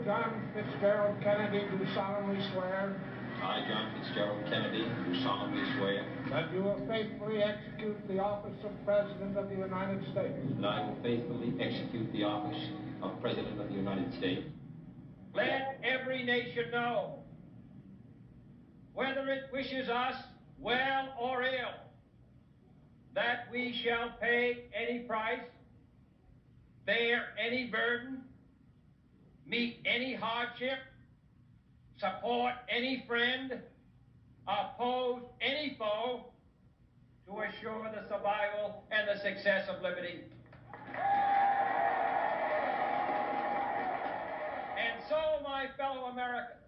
John Fitzgerald Kennedy, do solemnly swear I, John Fitzgerald Kennedy, do solemnly swear that you will faithfully execute the office of President of the United States. that I will faithfully execute the office of President of the United States. Let every nation know, whether it wishes us well or ill, that we shall pay any price, bear any burden, meet any hardship, support any friend, oppose any foe, to assure the survival and the success of liberty. And so, my fellow Americans,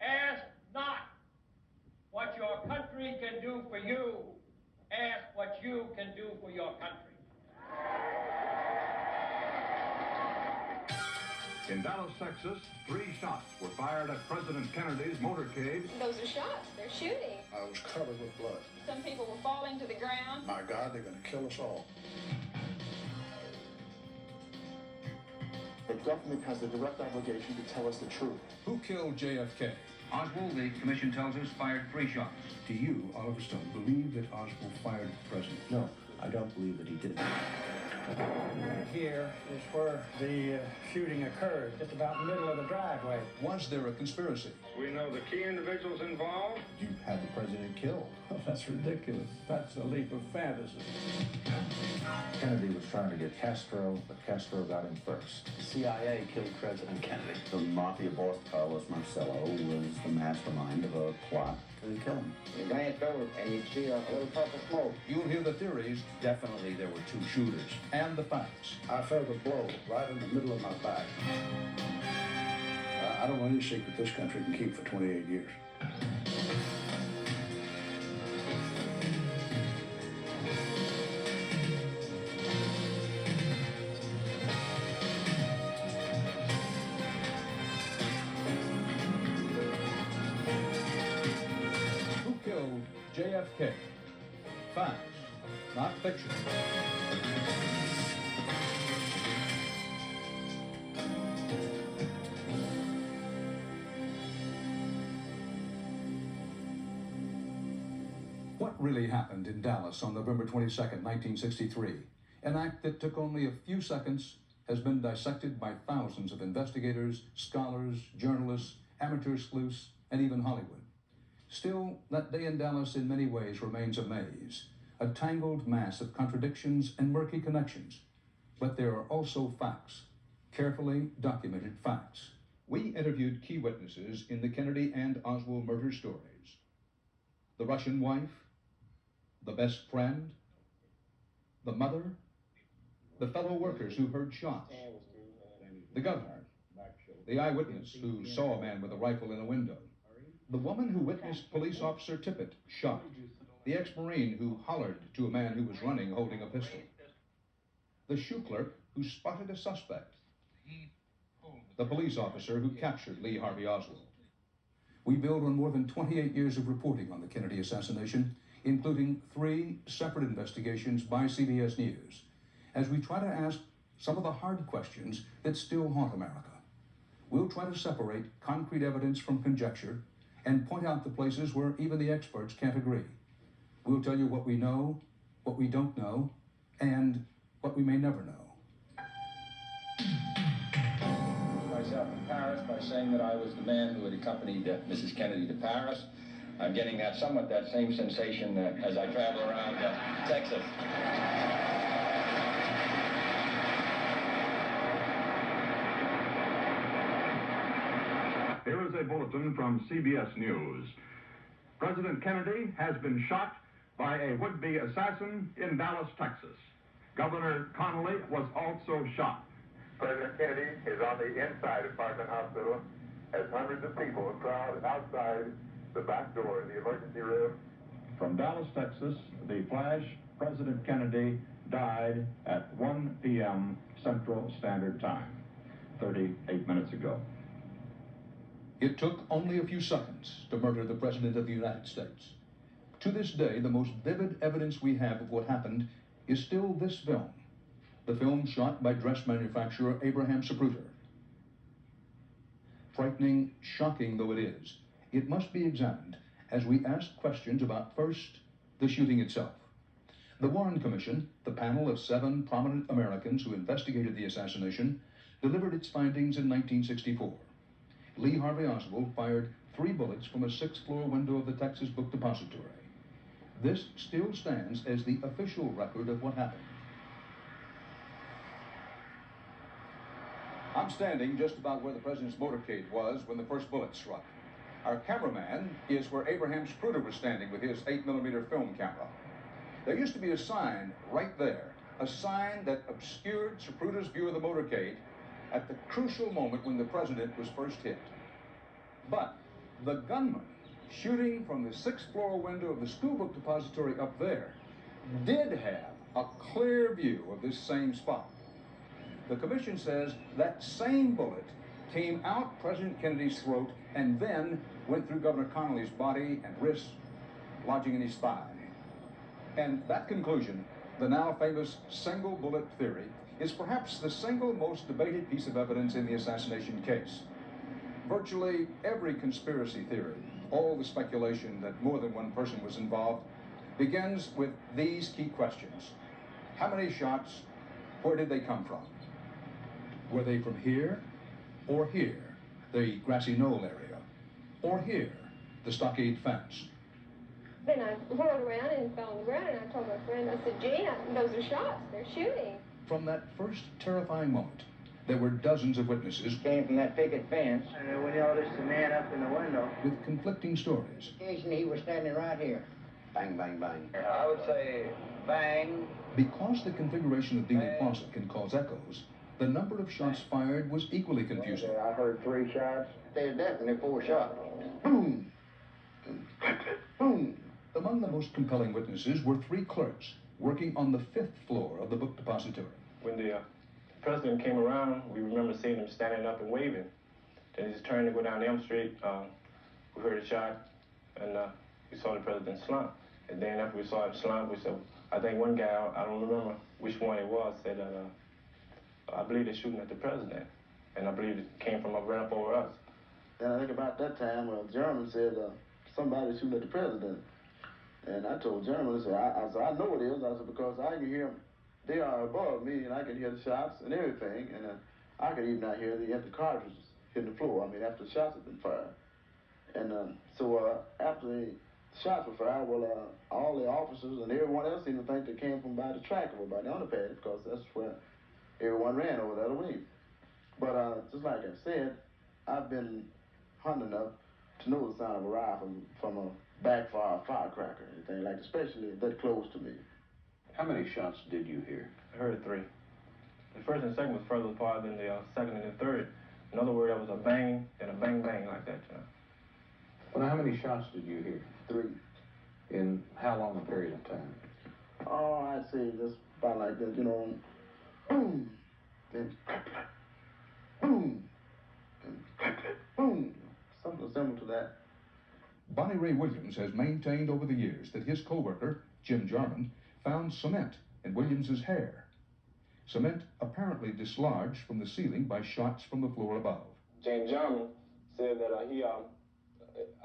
ask not what your country can do for you, ask what you can do for your country. In Dallas, Texas, 3 shots were fired at President Kennedy's motorcade. Those are shots. They're shooting. I was covered with blood. Some people were falling to the ground. My God, they're going to kill us all. The government has the direct obligation to tell us the truth. Who killed JFK? Oswald, the commission tells us, fired 3 shots. Do you, Oliver Stone, believe that Oswald fired the president? No, I don't believe that he did. Here is where the shooting occurred, just about in the middle of the driveway. Was there a conspiracy? We know the key individuals involved. You had the president killed. Oh, that's ridiculous. That's a leap of fantasy. Kennedy was trying to get Castro, but Castro got him first. The CIA killed President Kennedy. The mafia boss, Carlos Marcello, was the mastermind of a plot to kill him. You glanced over and you see a little purple smoke. You'll hear the theories. Definitely there were 2 shooters. And the facts. I felt a blow right in the middle of my back. I don't know any secret this country can keep for 28 years. Who killed JFK? Facts, not fiction. What really happened in Dallas on November 22nd, 1963? An act that took only a few seconds has been dissected by thousands of investigators, scholars, journalists, amateur sleuths, and even Hollywood. Still, that day in Dallas in many ways remains a maze, a tangled mass of contradictions and murky connections. But there are also facts, carefully documented facts. We interviewed key witnesses in the Kennedy and Oswald murder stories. The Russian wife, the best friend, the mother, the fellow workers who heard shots, the governor, the eyewitness who saw a man with a rifle in a window, the woman who witnessed police officer Tippett shot, the ex-Marine who hollered to a man who was running holding a pistol, the shoe clerk who spotted a suspect, the police officer who captured Lee Harvey Oswald. We build on more than 28 years of reporting on the Kennedy assassination, including 3 separate investigations by CBS News, as we try to ask some of the hard questions that still haunt America. We'll try to separate concrete evidence from conjecture and point out the places where even the experts can't agree. We'll tell you what we know, what we don't know, and what we may never know. Myself in Paris by saying that I was the man who had accompanied Mrs. Kennedy to Paris. I'm getting somewhat that same sensation as I travel around Texas. Here is a bulletin from CBS News. President Kennedy has been shot by a would-be assassin in Dallas, Texas. Governor Connolly was also shot. President Kennedy is on the inside of Parkland Hospital as hundreds of people crowd outside the back door in the emergency room. From Dallas, Texas, the flash, President Kennedy died at 1 p.m. Central Standard Time, 38 minutes ago. It took only a few seconds to murder the President of the United States. To this day, the most vivid evidence we have of what happened is still this film, the film shot by dress manufacturer Abraham Zapruder. Frightening, shocking though it is, it must be examined as we ask questions about, first, the shooting itself. The Warren Commission, the panel of 7 prominent Americans who investigated the assassination, delivered its findings in 1964. Lee Harvey Oswald fired 3 bullets from a 6th-floor window of the Texas Book Depository. This still stands as the official record of what happened. I'm standing just about where the president's motorcade was when the first bullet struck. Our cameraman is where Abraham Spruder was standing with his 8mm film camera. There used to be a sign right there, a sign that obscured Spruder's view of the motorcade at the crucial moment when the president was first hit. But the gunman shooting from the 6th-floor window of the school book depository up there did have a clear view of this same spot. The commission says that same bullet came out President Kennedy's throat and then went through Governor Connolly's body and wrists, lodging in his thigh. And that conclusion, the now famous single bullet theory, is perhaps the single most debated piece of evidence in the assassination case. Virtually every conspiracy theory, all the speculation that more than one person was involved, begins with these key questions. How many shots? Where did they come from? Were they from here or here, the grassy knoll area, or here, the stockade fence? Then I whirled around and fell on the ground, and I told my friend, I said, gee, those are shots. They're shooting. From that first terrifying moment, there were dozens of witnesses. Came from that picket fence. And we noticed the man up in the window. With conflicting stories. Occasionally, he was standing right here. Bang, bang, bang. I would say bang. Because the configuration of Dealey Plaza can cause echoes, the number of shots fired was equally confusing. I heard 3 shots. There's definitely 4 shots. Boom. Boom. Among the most compelling witnesses were 3 clerks working on the 5th floor of the book depository. When the president came around, we remember seeing him standing up and waving. Then he just turned to go down Elm Street. We heard a shot, and we saw the president slump. And then after we saw him slump, we said, I think one guy, I don't remember which one it was, said that, I believe they're shooting at the president. And I believe it came from right up over us. And I think about that time, German said, somebody's shooting at the president. And I told German, I said, I know it is. I said, because I can hear them. They are above me, and I can hear the shots and everything. And I could even not hear the empty cartridges hitting the floor. I mean, after the shots had been fired. And so after the shots were fired, well, all the officers and everyone else seemed to think they came from by the track or by the underpad, because that's where everyone ran over the other way. But just like I said, I've been hunting enough to know the sound of a rifle from a backfire firecracker, anything like, especially that close to me. How many shots did you hear? I heard 3. The first and second was further apart than the second and the third. In other words, there was a bang and a bang bang like that. Well, now, how many shots did you hear? 3. In how long a period of time? Oh, I'd say just about like that, you know. Boom, then boom, then boom, something similar to that. Bonnie Ray Williams has maintained over the years that his co-worker, Jim Jarman, found cement in Williams's hair. Cement apparently dislodged from the ceiling by shots from the floor above. James Jarman said that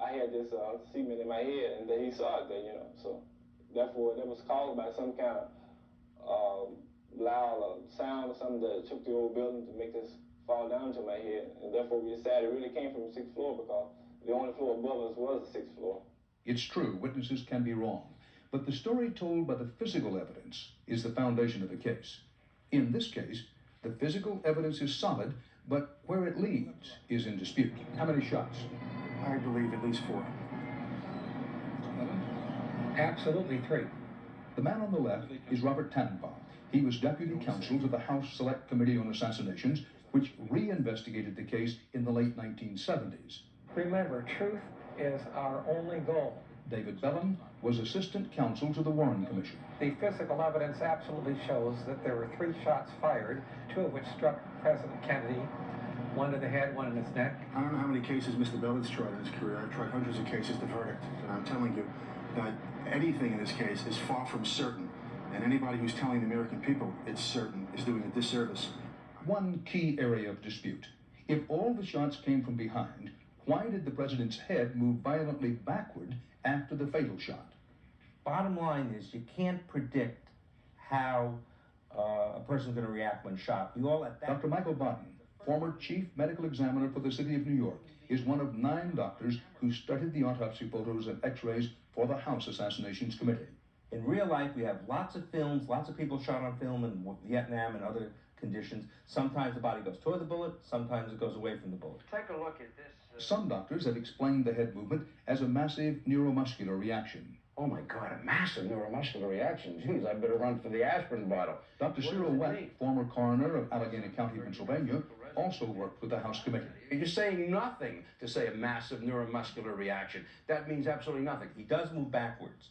I had this cement in my head, and that he saw it there, you know. So therefore, that was caused by some kind of loud sound or something that shook the old building to make this fall down to my head. And therefore, we decided it really came from the 6th floor, because the only floor above us was the 6th floor. It's true, witnesses can be wrong, but the story told by the physical evidence is the foundation of the case. In this case, the physical evidence is solid, but where it leads is in dispute. How many shots? I believe at least 4. Absolutely 3. The man on the left is Robert Tannenbaum. He was deputy counsel to the House Select Committee on Assassinations, which re-investigated the case in the late 1970s. Remember, truth is our only goal. David Bellin was assistant counsel to the Warren Commission. The physical evidence absolutely shows that there were 3 shots fired, 2 of which struck President Kennedy, 1 to the head, 1 in his neck. I don't know how many cases Mr. Bellin's tried in his career. I've tried hundreds of cases to verdict. And I'm telling you that anything in this case is far from certain. And anybody who's telling the American people it's certain is doing a disservice. One key area of dispute If all the shots came from behind, why did the president's head move violently backward after the fatal shot? Bottom line is, you can't predict how a person's going to react when shot. You all at that. Dr. Michael Bodden, former chief medical examiner for the city of New York, is one of 9 doctors who studied the autopsy photos and x-rays for the House Assassinations Committee. In real life, we have lots of films, lots of people shot on film in Vietnam and other conditions. Sometimes the body goes toward the bullet, sometimes it goes away from the bullet. Take a look at this. Some doctors have explained the head movement as a massive neuromuscular reaction. Oh my God, a massive neuromuscular reaction. Jeez, I better run for the aspirin bottle. Dr. Cyril Wett, former coroner of Allegheny County, Pennsylvania, also worked with the House committee. You're saying nothing to say a massive neuromuscular reaction. That means absolutely nothing. He does move backwards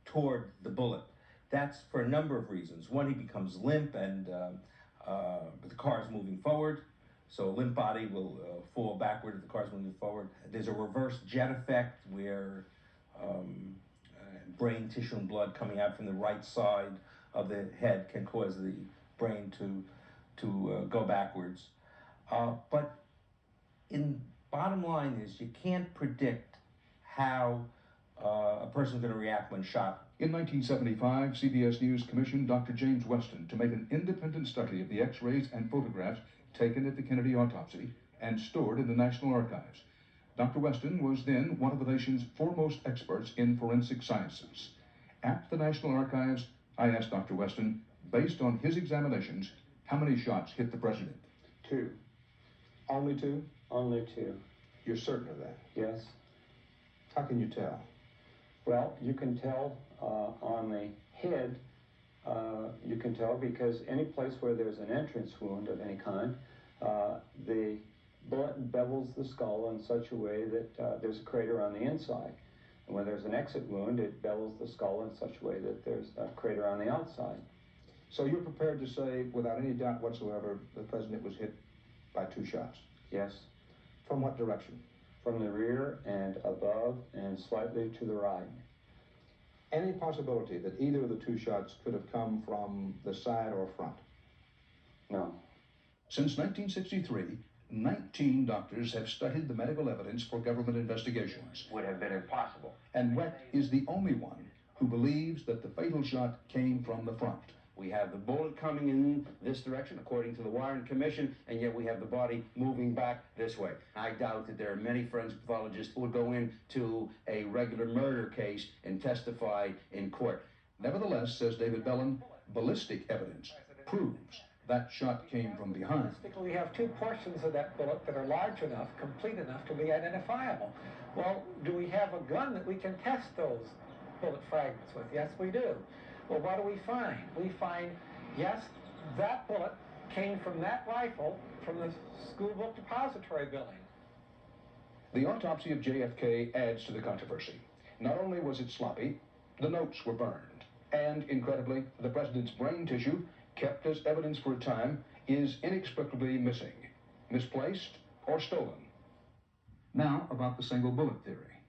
toward the bullet. That's for a number of reasons. One, he becomes limp and the car is moving forward. So a limp body will fall backward if the car is moving forward. There's a reverse jet effect where brain tissue and blood coming out from the right side of the head can cause the brain to go backwards. But in bottom line is, you can't predict how a person's going to react when shot. In 1975, CBS News commissioned Dr. James Weston to make an independent study of the x-rays and photographs taken at the Kennedy autopsy and stored in the National Archives. Dr. Weston was then one of the nation's foremost experts in forensic sciences. At the National Archives, I asked Dr. Weston, based on his examinations, how many shots hit the president? 2. Only 2? Only 2. You're certain of that? Yes. How can you tell? Well, you can tell on the head, you can tell because any place where there's an entrance wound of any kind, the bullet bevels the skull in such a way that there's a crater on the inside. And when there's an exit wound, it bevels the skull in such a way that there's a crater on the outside. So you're prepared to say, without any doubt whatsoever, the president was hit by 2 shots? Yes. From what direction? From the rear and above and slightly to the right. Any possibility that either of the 2 shots could have come from the side or front? No. Since 1963, 19 doctors have studied the medical evidence for government investigations. Would have been impossible. And Wett is the only one who believes that the fatal shot came from the front. We have the bullet coming in this direction, according to the Warren Commission, and yet we have the body moving back this way. I doubt that there are many forensic pathologists who would go into a regular murder case and testify in court. Nevertheless, says David Bellin, ballistic evidence proves that shot came from behind. We have 2 portions of that bullet that are large enough, complete enough to be identifiable. Well, do we have a gun that we can test those bullet fragments with? Yes, we do. Well, what do we find? We find, yes, that bullet came from that rifle from the school book depository building. The autopsy of JFK adds to the controversy. Not only was it sloppy, the notes were burned. And, incredibly, the president's brain tissue, kept as evidence for a time, is inexplicably missing. Misplaced or stolen. Now, about the single bullet theory.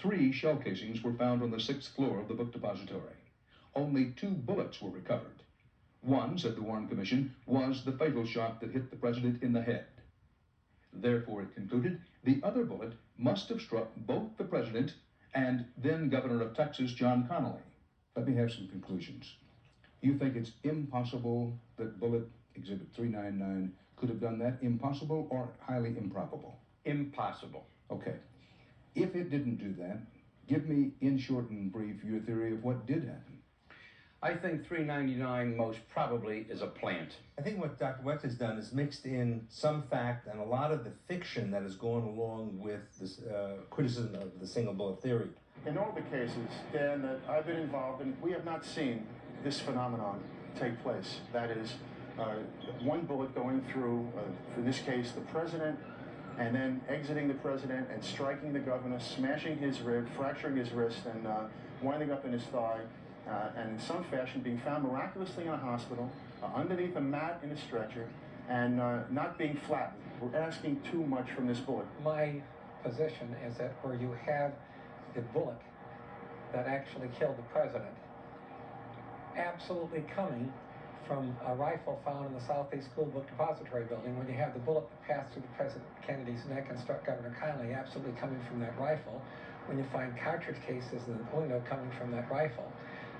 3 shell casings were found on the 6th floor of the book depository. Only 2 bullets were recovered. One, said the Warren Commission, was the fatal shot that hit the president in the head. Therefore, it concluded, the other bullet must have struck both the president and then Governor of Texas, John Connally. Let me have some conclusions. You think it's impossible that bullet exhibit 399 could have done that? Impossible or highly improbable? Impossible. Okay. If it didn't do that, give me, in short and brief, your theory of what did happen. I think 399 most probably is a plant. I think what Dr. Wett has done is mixed in some fact and a lot of the fiction that has gone along with this criticism of the single bullet theory. In all the cases, Dan, that I've been involved in, we have not seen this phenomenon take place. That is, one bullet going through, in this case, the president, and then exiting the president and striking the governor, smashing his rib, fracturing his wrist, and winding up in his thigh, and in some fashion being found miraculously in a hospital, underneath a mat in a stretcher, and not being flattened. We're asking too much from this bullet. My position is that where you have the bullet that actually killed the president absolutely coming from a rifle found in the Southeast School Book Depository building when you have the bullet that passed through the President Kennedy's neck and struck Governor Connally absolutely coming from that rifle, when you find cartridge cases in the window coming from that rifle,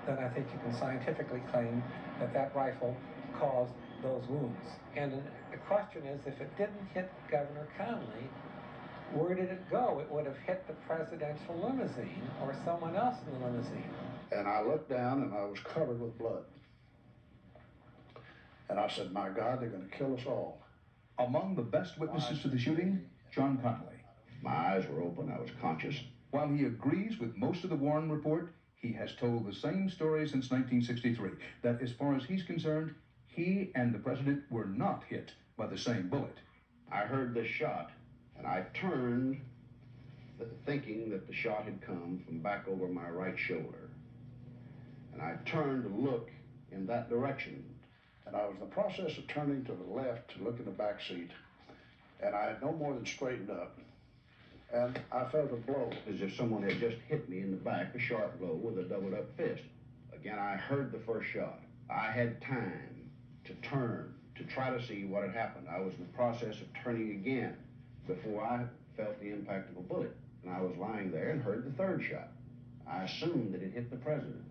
then I think you can scientifically claim that that rifle caused those wounds. And the question is, if it didn't hit Governor Connally, where did it go? It would have hit the presidential limousine or someone else in the limousine. And I looked down and I was covered with blood. And I said, my God, they're going to kill us all. Among the best witnesses to the shooting, John Connally. My eyes were open, I was conscious. While he agrees with most of the Warren report, he has told the same story since 1963, that as far as he's concerned, he and the president were not hit by the same bullet. I heard the shot, and I turned, thinking that the shot had come from back over my right shoulder. And I turned to look in that direction. And I was in the process of turning to the left to look in the back seat, and I had no more than straightened up. And I felt a blow. As if someone had just hit me in the back, a sharp blow with a doubled up fist. Again, I heard the first shot. I had time to turn, to try to see what had happened. I was in the process of turning again before I felt the impact of a bullet. And I was lying there and heard the third shot. I assumed that it hit the president.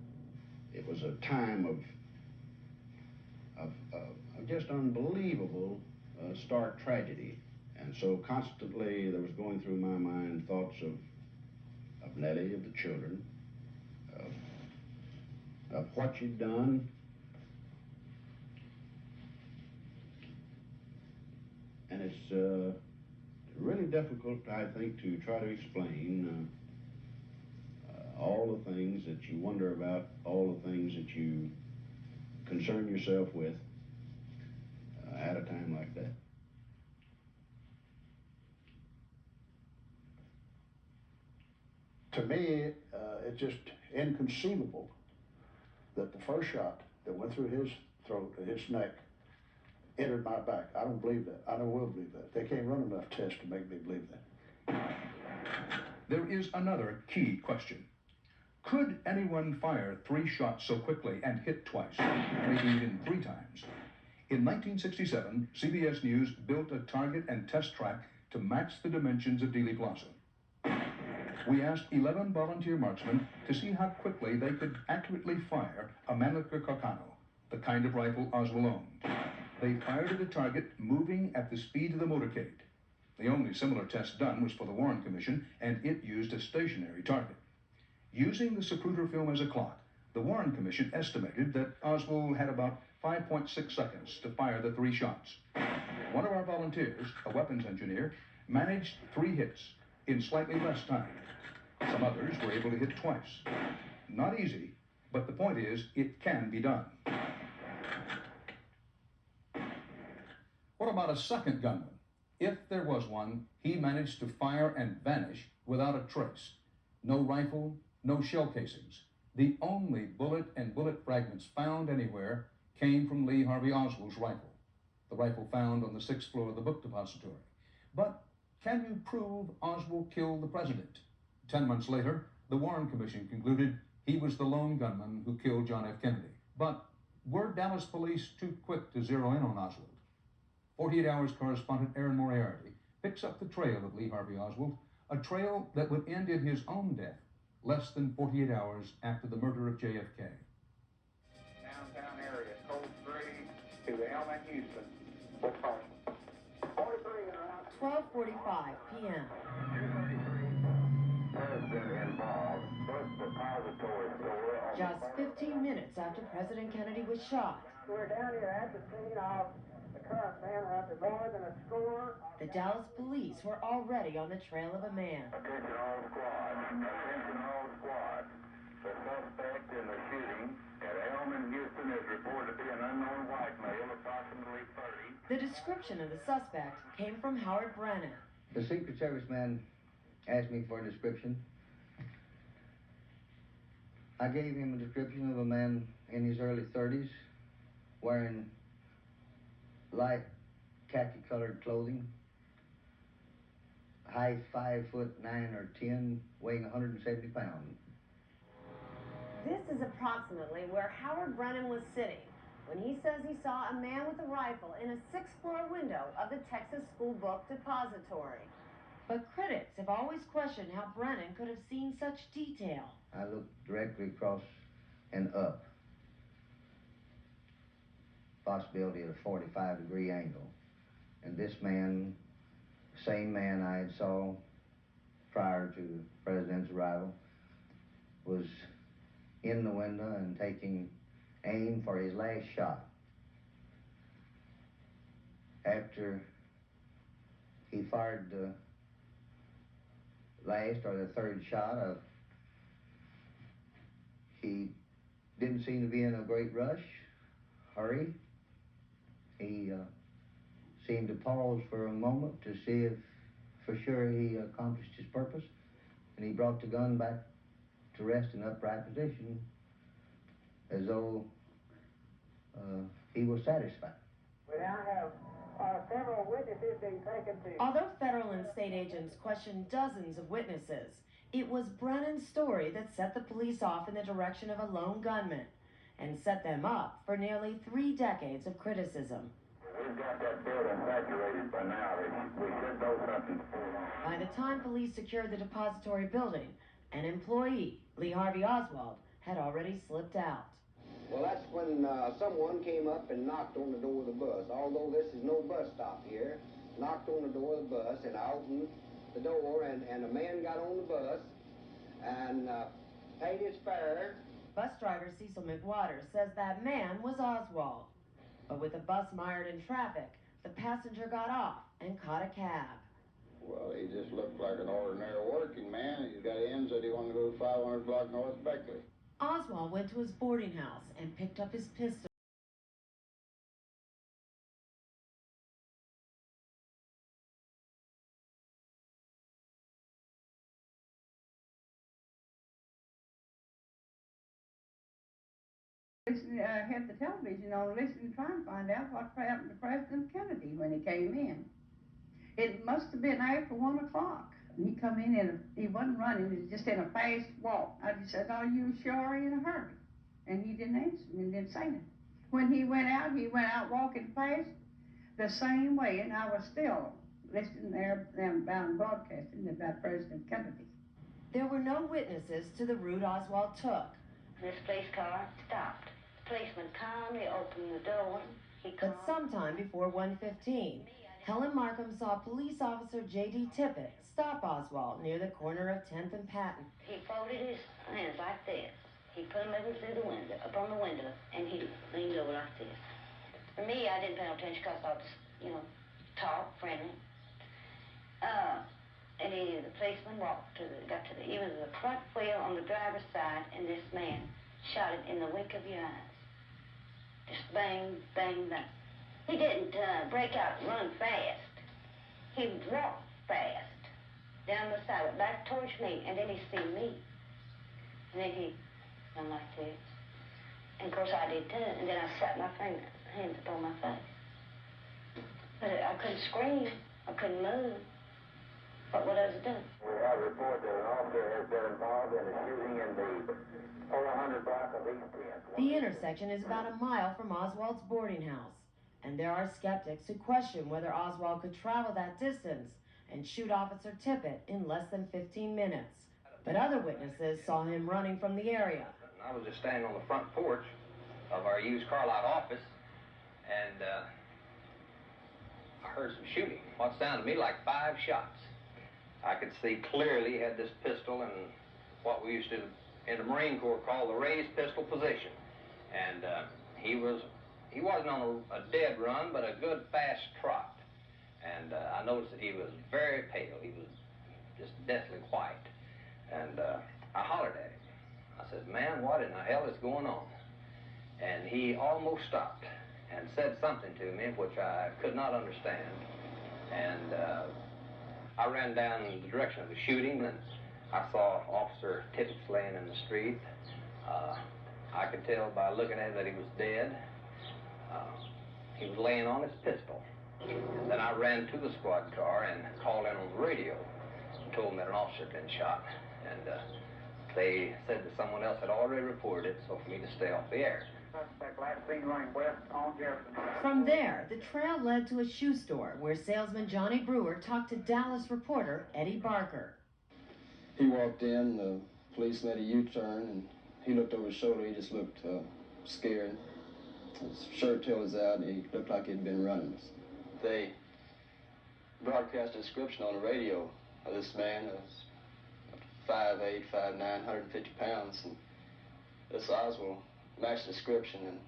It was a time of just unbelievable stark tragedy. And so constantly there was going through my mind thoughts of Nellie, of the children, of what she'd done. And it's really difficult, I think, to try to explain all the things that you wonder about, all the things that you concern yourself with at a time like that. To me, it's just inconceivable that the first shot that went through his throat, his neck, entered my back. I don't believe that. I never will believe that. They can't run enough tests to make me believe that. There is another key question. Could anyone fire 3 shots so quickly and hit twice, maybe even 3 times? In 1967, CBS News built a target and test track to match the dimensions of Dealey Plaza. We asked 11 volunteer marksmen to see how quickly they could accurately fire a Mannlicher Carcano, the kind of rifle Oswald owned. They fired at a target moving at the speed of the motorcade. The only similar test done was for the Warren Commission, and it used a stationary target. Using the Zapruder film as a clock, the Warren Commission estimated that Oswald had about 5.6 seconds to fire the 3 shots. One of our volunteers, a weapons engineer, managed 3 hits in slightly less time. Some others were able to hit twice. Not easy, but the point is, it can be done. What about a second gunman? If there was one, he managed to fire and vanish without a trace. No rifle, no shell casings. The only bullet and bullet fragments found anywhere came from Lee Harvey Oswald's rifle, the rifle found on the 6th floor of the book depository. But can you prove Oswald killed the president? 10 months later, the Warren Commission concluded he was the lone gunman who killed John F. Kennedy. But were Dallas police too quick to zero in on Oswald? 48 Hours correspondent Aaron Moriarty picks up the trail of Lee Harvey Oswald, a trail that would end in his own death less than 48 hours after the murder of JFK. Downtown area, code 3 to Elm and Houston. What's caution? 43 around 12:45 p.m. Has been involved. First depository store. Just 15 minutes after President Kennedy was shot. We're down here at the scene of the current manhunt. There's more than a score. The Dallas police were already on the trail of a man. Attention all squad. Attention all squad. The suspect in the shooting at Elm and Houston is reported to be an unknown white male, approximately 30. The description of the suspect came from Howard Brannon. The Secret Service man asked me for a description. I gave him a description of a man in his early 30s, wearing light khaki-colored clothing, height 5'9" or 10", weighing 170 pounds. This is approximately where Howard Brannon was sitting when he says he saw a man with a rifle in a 6th-floor window of the Texas School Book Depository. But critics have always questioned how Brennan could have seen such detail. I looked directly across and up. Possibility at a 45-degree angle. And this man, same man I had saw prior to the president's arrival, was in the window and taking aim for his last shot. After he fired the last or the third shot, he didn't seem to be in a great rush, hurry. He seemed to pause for a moment to see if for sure he accomplished his purpose, and he brought the gun back to rest in upright position as though he was satisfied. We now have several witnesses being taken to... Although federal and state agents questioned dozens of witnesses, it was Brennan's story that set the police off in the direction of a lone gunman and set them up for nearly 3 decades of criticism. We've got that building saturated by now. We should know something before long. By the time police secured the depository building, an employee, Lee Harvey Oswald, had already slipped out. Well, that's when someone came up and knocked on the door of the bus. Although this is no bus stop here, knocked on the door of the bus, and I opened the door, and a man got on the bus and paid his fare. Bus driver Cecil McWaters says that man was Oswald. But with the bus mired in traffic, the passenger got off and caught a cab. Well, he just looked like an ordinary working man. He's got ends that he wanted to go 500 block north Beckley. Oswald went to his boarding house and picked up his pistol. Had the television on, listening, trying to find out what happened to President Kennedy when he came in. It must have been after 1 o'clock. He come in and he wasn't running, he was just in a fast walk. I just said, "Are you sure in a hurry?" And he didn't answer me and didn't say anything. When he went out walking fast the same way, and I was still listening there, them bound broadcasting about President Kennedy. There were no witnesses to the route Oswald took. This police car stopped. The policeman calmly opened the door. But sometime before 1:15, Helen Markham saw police officer J.D. Tippett stop Oswald near the corner of 10th and Patton. He folded his hands like this. He put them over through the window, up on the window, and he leaned over like this. For me, I didn't pay no attention because I was, tall, friendly. And the policeman he was the front wheel on the driver's side, and this man shot it in the wink of your eyes. Just bang, bang, bang. He didn't break out and run fast. He walked fast down the side, back towards me, and then he seen me. And then he went like this. And of course I did too, and then I slapped my hands upon my face. But I couldn't scream, I couldn't move. What would I do? We have a report that an officer has been involved in a shooting in the 400 block of East 10th. The intersection is about a mile from Oswald's boarding house, and there are skeptics who question whether Oswald could travel that distance and shoot Officer Tippett in less than 15 minutes. But other witnesses saw him running from the area. I was just standing on the front porch of our used car lot office, and I heard some shooting. What sounded to me like 5 shots. I could see clearly he had this pistol in what we used to, in the Marine Corps, call the raised pistol position. And he wasn't on a dead run, but a good fast trot. And I noticed that he was very pale. He was just deathly white. And I hollered at him. I said, "Man, what in the hell is going on?" And he almost stopped and said something to me which I could not understand. And I ran down in the direction of the shooting, and I saw Officer Tippett laying in the street. I could tell by looking at him that he was dead. He was laying on his pistol. And then I ran to the squad car and called in on the radio and told them that an officer had been shot. And they said that someone else had already reported it, so for me to stay off the air. Suspect last seen running west on Jefferson. From there, the trail led to a shoe store where salesman Johnny Brewer talked to Dallas reporter Eddie Barker. He walked in, the police made a U-turn, and he looked over his shoulder. He just looked scared. His shirt tail was out, and he looked like he'd been running. They broadcast a description on the radio of this man. It was 5'8", 5'9", 150 pounds, and this Oswald matched the description. And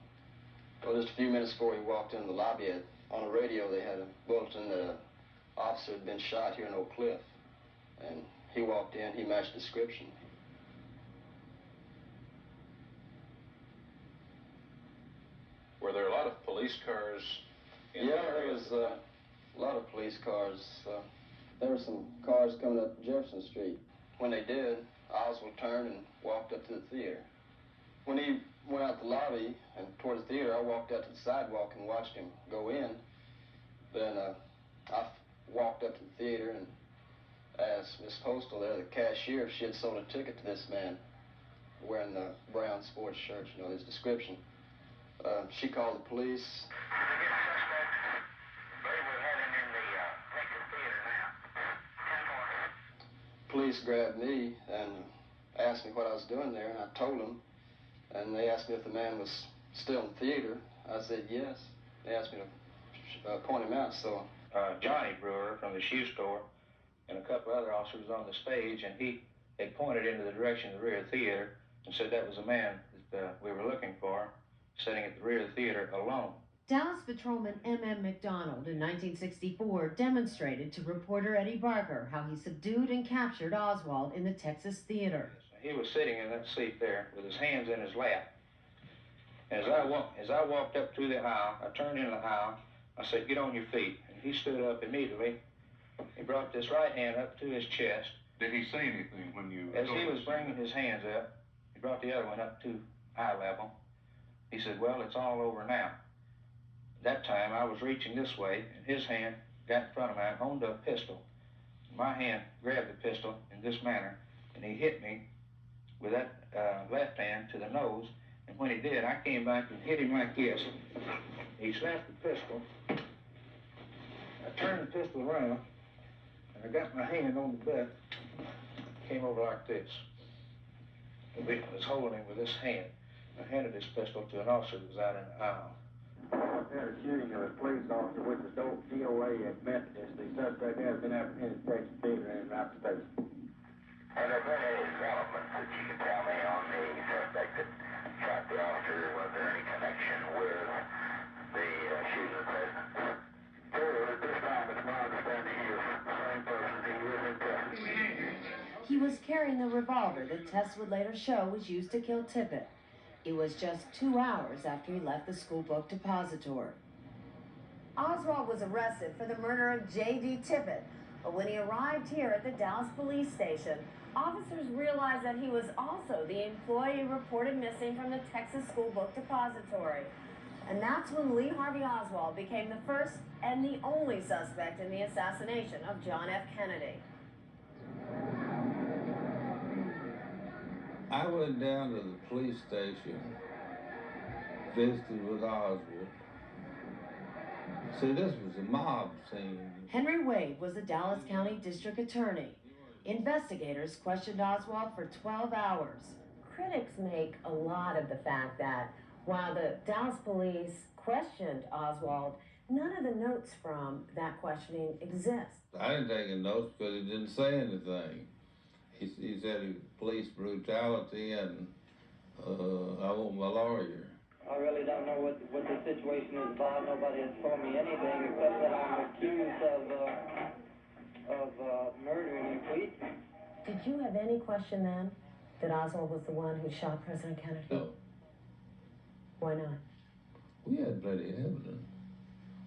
well, just a few minutes before he walked into the lobby, on the radio they had a bulletin that an officer had been shot here in Oak Cliff. And he walked in, he matched the description. Were there a lot of police cars in Yeah, the area? there was a lot of police cars. There were some cars coming up Jefferson Street. When they did, Oswald turned and walked up to the theater. When he went out the lobby and toward the theater, I walked out to the sidewalk and watched him go in. Then I walked up to the theater and asked Miss Postal there, the cashier, if she had sold a ticket to this man wearing the brown sports shirt, you know, his description. She called the police. Police grabbed me and asked me what I was doing there, and I told them. And they asked me if the man was still in the theater. I said yes. They asked me to point him out, so. Johnny Brewer from the shoe store and a couple other officers on the stage, and they pointed into the direction of the rear theater and said that was a man that we were looking for, sitting at the rear of the theater alone. Dallas Patrolman M.M. McDonald in 1964 demonstrated to reporter Eddie Barker how he subdued and captured Oswald in the Texas theater. He was sitting in that seat there with his hands in his lap. As I walked up to the aisle, I turned into the aisle, I said, "Get on your feet." And he stood up immediately. He brought this right hand up to his chest. Did he say anything when you... As he was bringing his hands up, he brought the other one up to eye level. He said, "Well, it's all over now." That time I was reaching this way, and his hand got in front of mine, owned a pistol. My hand grabbed the pistol in this manner, and he hit me with that left hand to the nose. And when he did, I came back and hit him like this. He snapped the pistol. I turned the pistol around, and I got my hand on the butt, came over like this. And I was holding him with this hand. I handed this pistol to an officer that was out in the aisle. After a shooting of a police officer with the DOA at Methodist, the suspect has been apprehended in Texas Theater and Rapid State. Have there been any developments that you can tell me on the suspect that shot the officer? Was there any connection with the shooting of the president? Sir, at this time, it's my understanding he is the same person. He is in custody. He was carrying the revolver that tests would later show was used to kill Tippit. It was just 2 hours after he left the school book depository. Oswald was arrested for the murder of J.D. Tippit, but when he arrived here at the Dallas police station, officers realized that he was also the employee reported missing from the Texas school book depository. And that's when Lee Harvey Oswald became the first and the only suspect in the assassination of John F. Kennedy. I went down to the police station, visited with Oswald. See, this was a mob scene. Henry Wade was the Dallas County District Attorney. Investigators questioned Oswald for 12 hours. Critics make a lot of the fact that while the Dallas police questioned Oswald, none of the notes from that questioning exist. I didn't take any notes because he didn't say anything. He said he police brutality and I want my lawyer. I really don't know what the situation is about. Nobody has told me anything except that I'm accused of murdering a policeman. Did you have any question then that Oswald was the one who shot President Kennedy? No. Why not? We had plenty of evidence.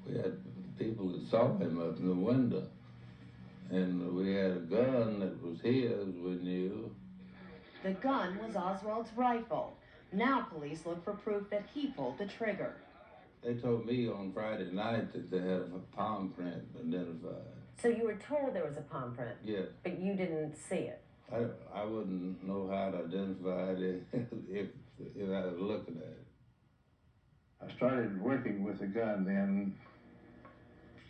We had people that saw him up in the window. And we had a gun that was his, we knew. The gun was Oswald's rifle. Now police look for proof that he pulled the trigger. They told me on Friday night that they had a palm print identified. So you were told there was a palm print? Yes. But you didn't see it? I wouldn't know how to identify it if I was looking at it. I started working with the gun then,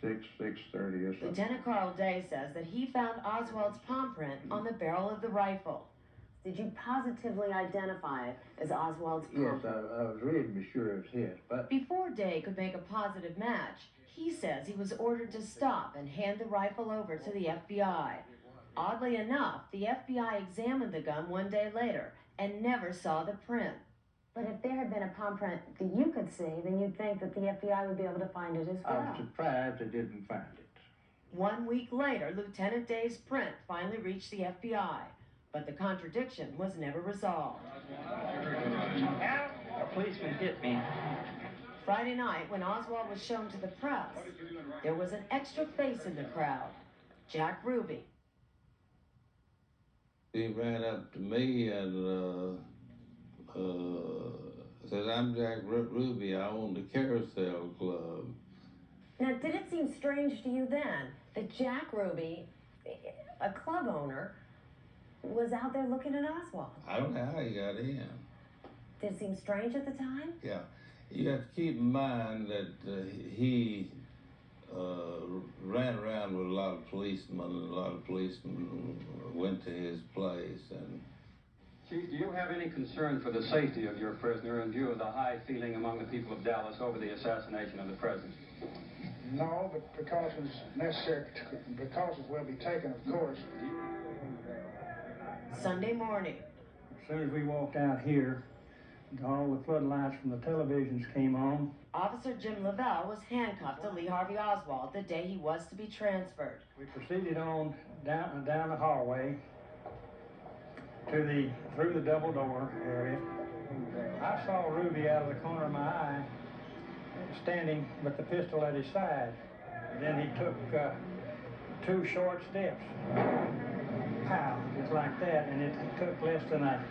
6:30 or something. Lieutenant Carl Day says that he found Oswald's palm print on the barrel of the rifle. Did you positively identify it as Oswald's palm Yes, print? I was really sure it was his, but Before Day could make a positive match, he says he was ordered to stop and hand the rifle over to the FBI. Oddly enough, the FBI examined the gun one day later and never saw the print. But if there had been a palm print that you could see, then you'd think that the FBI would be able to find it as well. I was surprised they didn't find it. 1 week later, Lieutenant Day's print finally reached the FBI, but the contradiction was never resolved. A policeman hit me. Friday night, when Oswald was shown to the press, there was an extra face in the crowd, Jack Ruby. He ran up to me and said, "I'm Jack Ruby, I own the Carousel Club." Now, did it seem strange to you then that Jack Ruby, a club owner, was out there looking at Oswald? I don't know how he got in. Did it seem strange at the time? Yeah, you have to keep in mind that he ran around with a lot of policemen, and a lot of policemen went to his place. And Chief, do you have any concern for the safety of your prisoner in view of the high feeling among the people of Dallas over the assassination of the president? No, but precautions necessary, precautions will be taken, of course. Sunday morning. As soon as we walked out here, all the floodlights from the televisions came on. Officer Jim Lavelle was handcuffed to Lee Harvey Oswald the day he was to be transferred. We proceeded on down the hallway to through the double door area. I saw Ruby out of the corner of my eye, standing with the pistol at his side. Then he took 2 short steps. Pow, just like that, and it took less than a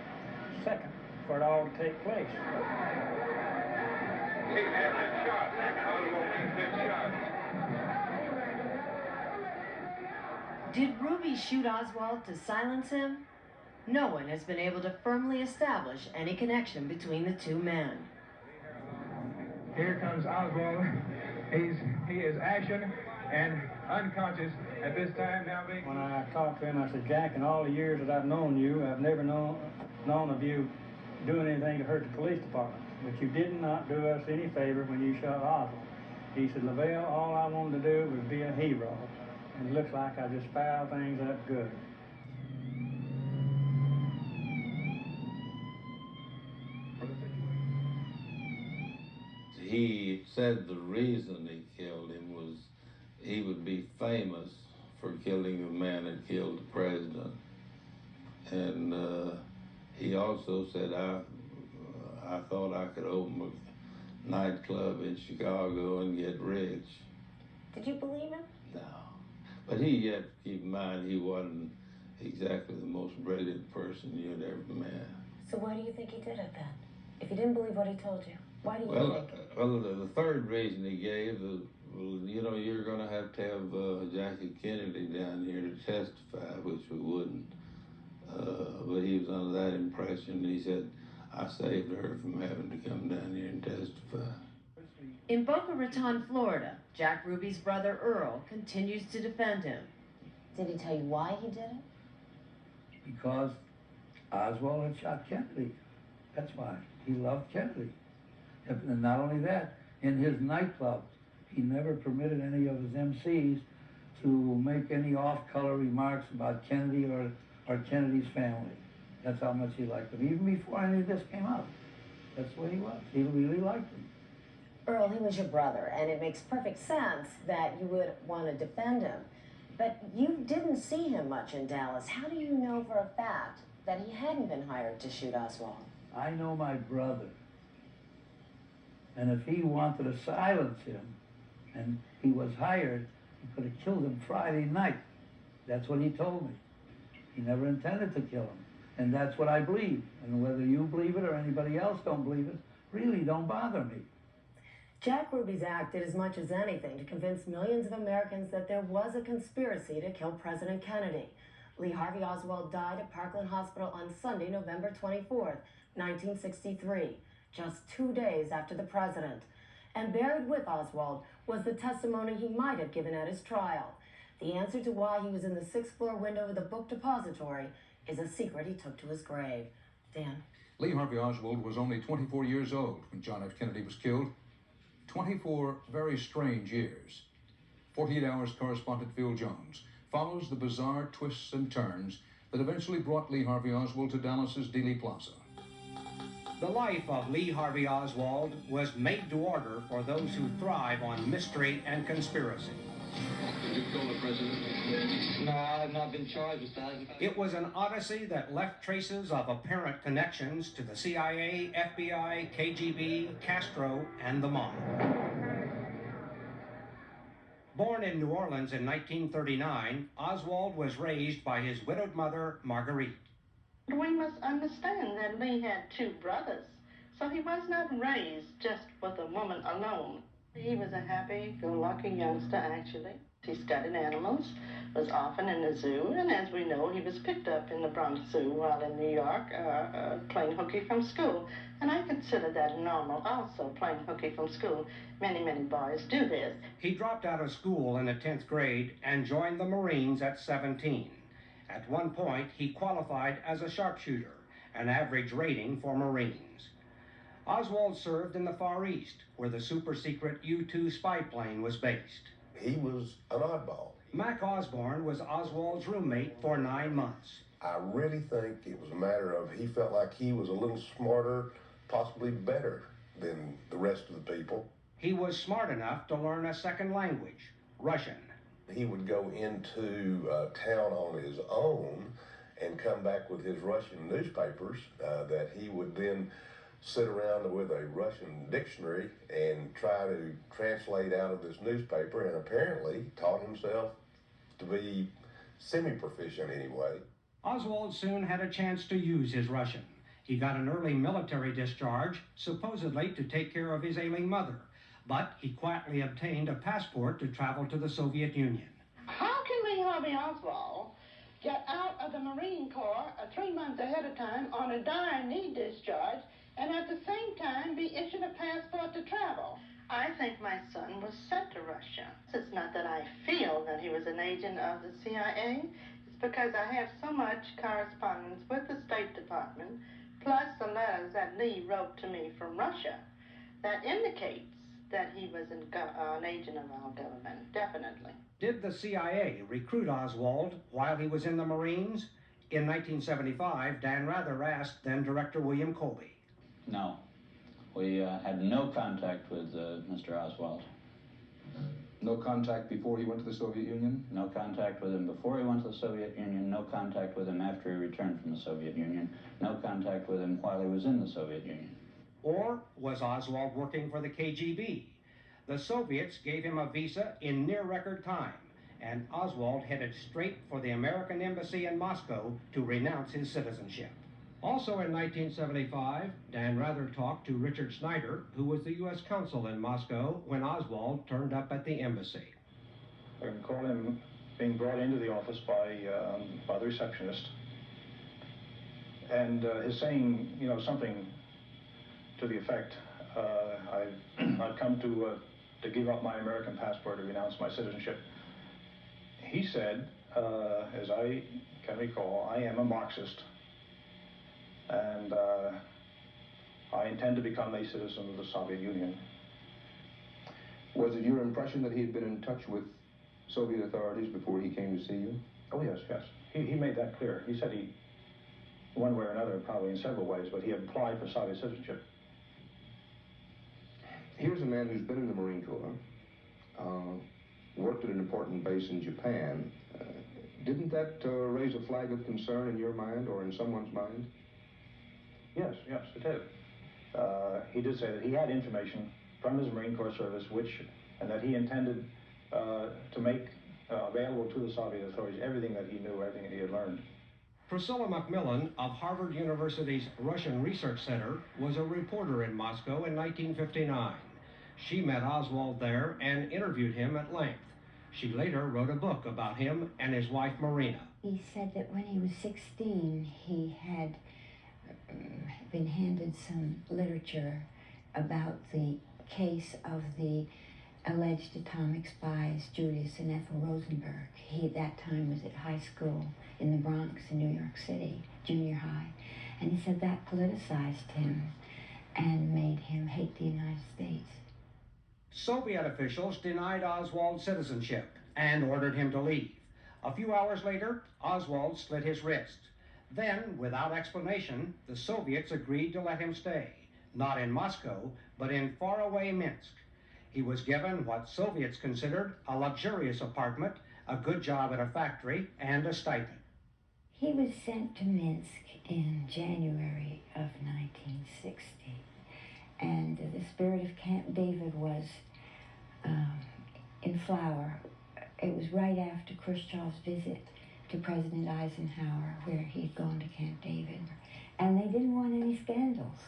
second for it all to take place. Did Ruby shoot Oswald to silence him? No one has been able to firmly establish any connection between the two men. Here comes Oswald. He is ashen and unconscious at this time now. When I talked to him, I said, "Jack, in all the years that I've known you, I've never known of you doing anything to hurt the police department. But you did not do us any favor when you shot Oswald." He said, "Lavelle, all I wanted to do was be a hero. And it looks like I just fouled things up good." he said the reason he killed him was he would be famous for killing the man that killed the president. And he also said, I thought I could open a nightclub in Chicago and get rich. Did you believe him? No. But you have to keep in mind he wasn't exactly the most brilliant person you'd ever met. So why do you think he did it then? If you didn't believe what he told you, why do you think? Well, the third reason he gave, you know, you're going to have Jackie Kennedy down here to testify, which we wouldn't. But he was under that impression. He said, I saved her from having to come down here and testify. In Boca Raton, Florida, Jack Ruby's brother Earl continues to defend him. Did he tell you why he did it? Because Oswald had shot Kennedy. That's why. He loved Kennedy. And not only that, in his nightclubs, he never permitted any of his MCs to make any off-color remarks about Kennedy or Kennedy's family. That's how much he liked them. Even before any of this came out. That's what he was. He really liked them. Earl, he was your brother, and it makes perfect sense that you would want to defend him. But you didn't see him much in Dallas. How do you know for a fact that he hadn't been hired to shoot Oswald? I know my brother. And if he wanted to silence him, and he was hired, he could have killed him Friday night. That's what he told me. He never intended to kill him. And that's what I believe. And whether you believe it or anybody else don't believe it, really don't bother me. Jack Ruby's act did as much as anything to convince millions of Americans that there was a conspiracy to kill President Kennedy. Lee Harvey Oswald died at Parkland Hospital on Sunday, November 24th, 1963, just 2 days after the president, And buried with Oswald was the testimony he might have given at his trial. The answer to why he was in the 6th floor window of the book depository is a secret he took to his grave. Dan? Lee Harvey Oswald was only 24 years old when John F. Kennedy was killed. 24 very strange years. 48 Hours correspondent Phil Jones follows the bizarre twists and turns that eventually brought Lee Harvey Oswald to Dallas's Dealey Plaza. The life of Lee Harvey Oswald was made to order for those who thrive on mystery and conspiracy. Did you kill the president? No, I have not been charged with that. It was an odyssey that left traces of apparent connections to the CIA, FBI, KGB, Castro, and the mob. Born in New Orleans in 1939, Oswald was raised by his widowed mother, Marguerite. We must understand that Lee had 2 brothers, so he was not raised just with a woman alone. He was a happy-go-lucky youngster, actually. He studied animals, was often in the zoo, and as we know, he was picked up in the Bronx Zoo while in New York, playing hooky from school. And I consider that normal also, playing hooky from school. Many, many boys do this. He dropped out of school in the 10th grade and joined the Marines at 17. At one point, he qualified as a sharpshooter, an average rating for Marines. Oswald served in the Far East, where the super-secret U-2 spy plane was based. He was an oddball. Mac Osborne was Oswald's roommate for 9 months. I really think it was a matter of he felt like he was a little smarter, possibly better than the rest of the people. He was smart enough to learn a second language, Russian. He would go into town on his own and come back with his Russian newspapers that he would then sit around with a Russian dictionary and try to translate out of this newspaper, and apparently taught himself to be semi-proficient anyway. Oswald soon had a chance to use his Russian. He got an early military discharge, supposedly to take care of his ailing mother, but he quietly obtained a passport to travel to the Soviet Union. How can Lee Harvey Oswald get out of the Marine Corps 3 months ahead of time on a dire need discharge and at the same time be issued a passport to travel? I think my son was sent to Russia. It's not that I feel that he was an agent of the CIA. It's because I have so much correspondence with the State Department, plus the letters that Lee wrote to me from Russia, that indicates that he was an agent of our government, definitely. Did the CIA recruit Oswald while he was in the Marines? In 1975, Dan Rather asked then-director William Colby. No. We had no contact with Mr. Oswald. No contact before he went to the Soviet Union? No contact with him before he went to the Soviet Union, no contact with him after he returned from the Soviet Union, no contact with him while he was in the Soviet Union. Or was Oswald working for the KGB? The Soviets gave him a visa in near record time, and Oswald headed straight for the American embassy in Moscow to renounce his citizenship. Also in 1975, Dan Rather talked to Richard Snyder, who was the U.S. consul in Moscow when Oswald turned up at the embassy. I recall him being brought into the office by the receptionist, and his saying, something to the effect, I've come to give up my American passport to renounce my citizenship. He said, as I can recall, I am a Marxist, and I intend to become a citizen of the Soviet Union. Was it your impression that he had been in touch with Soviet authorities before he came to see you? Oh, yes, yes. He made that clear. He said he, one way or another, probably in several ways, but he had applied for Soviet citizenship. Here's a man who's been in the Marine Corps, worked at an important base in Japan. Didn't that raise a flag of concern in your mind or in someone's mind? Yes, yes, it did. He did say that he had information from his Marine Corps service, and that he intended to make available to the Soviet authorities everything that he knew, everything that he had learned. Priscilla Macmillan of Harvard University's Russian Research Center was a reporter in Moscow in 1959. She met Oswald there and interviewed him at length. She later wrote a book about him and his wife Marina. He said that when he was 16, he had been handed some literature about the case of the alleged atomic spies, Julius and Ethel Rosenberg. He at that time was at high school in the Bronx in New York City, junior high. And he said that politicized him and made him hate the United States. Soviet officials denied Oswald citizenship and ordered him to leave. A few hours later, Oswald slit his wrist. Then, without explanation, the Soviets agreed to let him stay, not in Moscow, but in faraway Minsk. He was given what Soviets considered a luxurious apartment, a good job at a factory, and a stipend. He was sent to Minsk in January of 1960, and the spirit of Camp David was in flower. It was right after Khrushchev's visit to President Eisenhower, where he'd gone to Camp David, and they didn't want any scandals.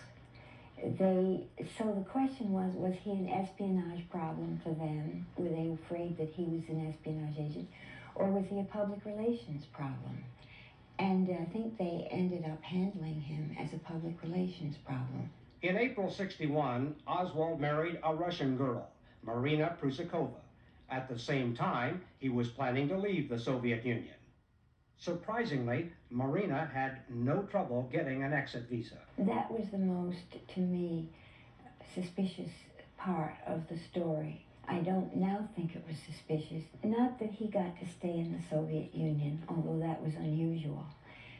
So the question was he an espionage problem for them? Were they afraid that he was an espionage agent? Or was he a public relations problem? And I think they ended up handling him as a public relations problem. In April '61, Oswald married a Russian girl, Marina Prusakova. At the same time, he was planning to leave the Soviet Union. Surprisingly, Marina had no trouble getting an exit visa. That was the most, to me, suspicious part of the story. I don't now think it was suspicious. Not that he got to stay in the Soviet Union, although that was unusual.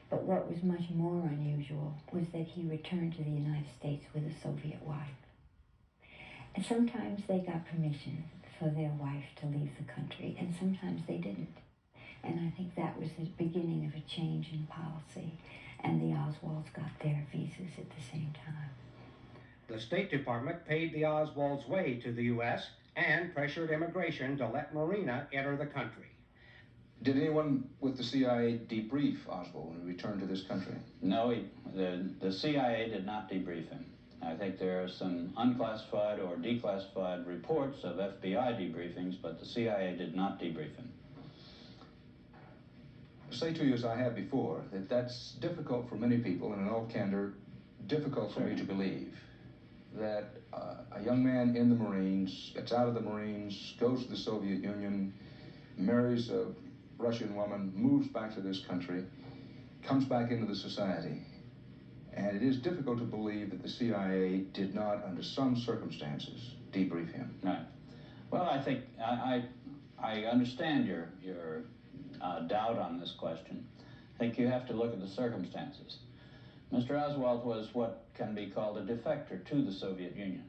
But what was much more unusual was that he returned to the United States with a Soviet wife. And sometimes they got permission for their wife to leave the country, and sometimes they didn't. And I think that was the beginning of a change in policy, and the Oswalds got their visas at the same time. The State Department paid the Oswalds' way to the U.S. and pressured immigration to let Marina enter the country. Did anyone with the CIA debrief Oswald when he returned to this country? No, the CIA did not debrief him. I think there are some unclassified or declassified reports of FBI debriefings, but the CIA did not debrief him. Say to you, as I have before, that that's difficult for many people, and in all candor, difficult for me to believe, that a young man in the Marines, gets out of the Marines, goes to the Soviet Union, marries a Russian woman, moves back to this country, comes back into the society. And it is difficult to believe that the CIA did not, under some circumstances, debrief him. Right. Well, I think I understand your doubt on this question. I think you have to look at the circumstances. Mr. Oswald was what can be called a defector to the Soviet Union.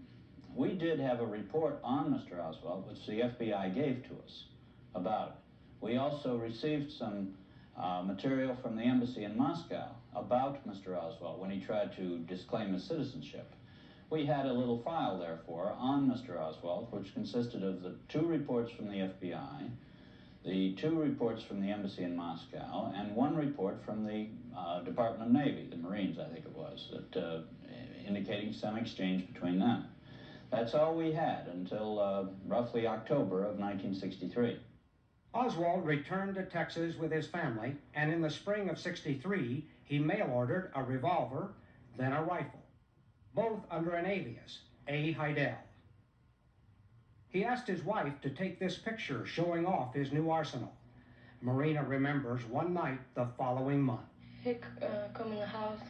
We did have a report on Mr. Oswald, which the FBI gave to us about it. We also received some material from the embassy in Moscow about Mr. Oswald when he tried to disclaim his citizenship. We had a little file, therefore, on Mr. Oswald, which consisted of the 2 reports from the FBI, the 2 reports from the embassy in Moscow, and 1 report from the Department of Navy, the Marines, I think it was, that indicating some exchange between them. That's all we had until roughly October of 1963. Oswald returned to Texas with his family, and in the spring of '63, he mail-ordered a revolver, then a rifle, both under an alias, A. Heidel. He asked his wife to take this picture showing off his new arsenal. Marina remembers one night the following month. He come in the house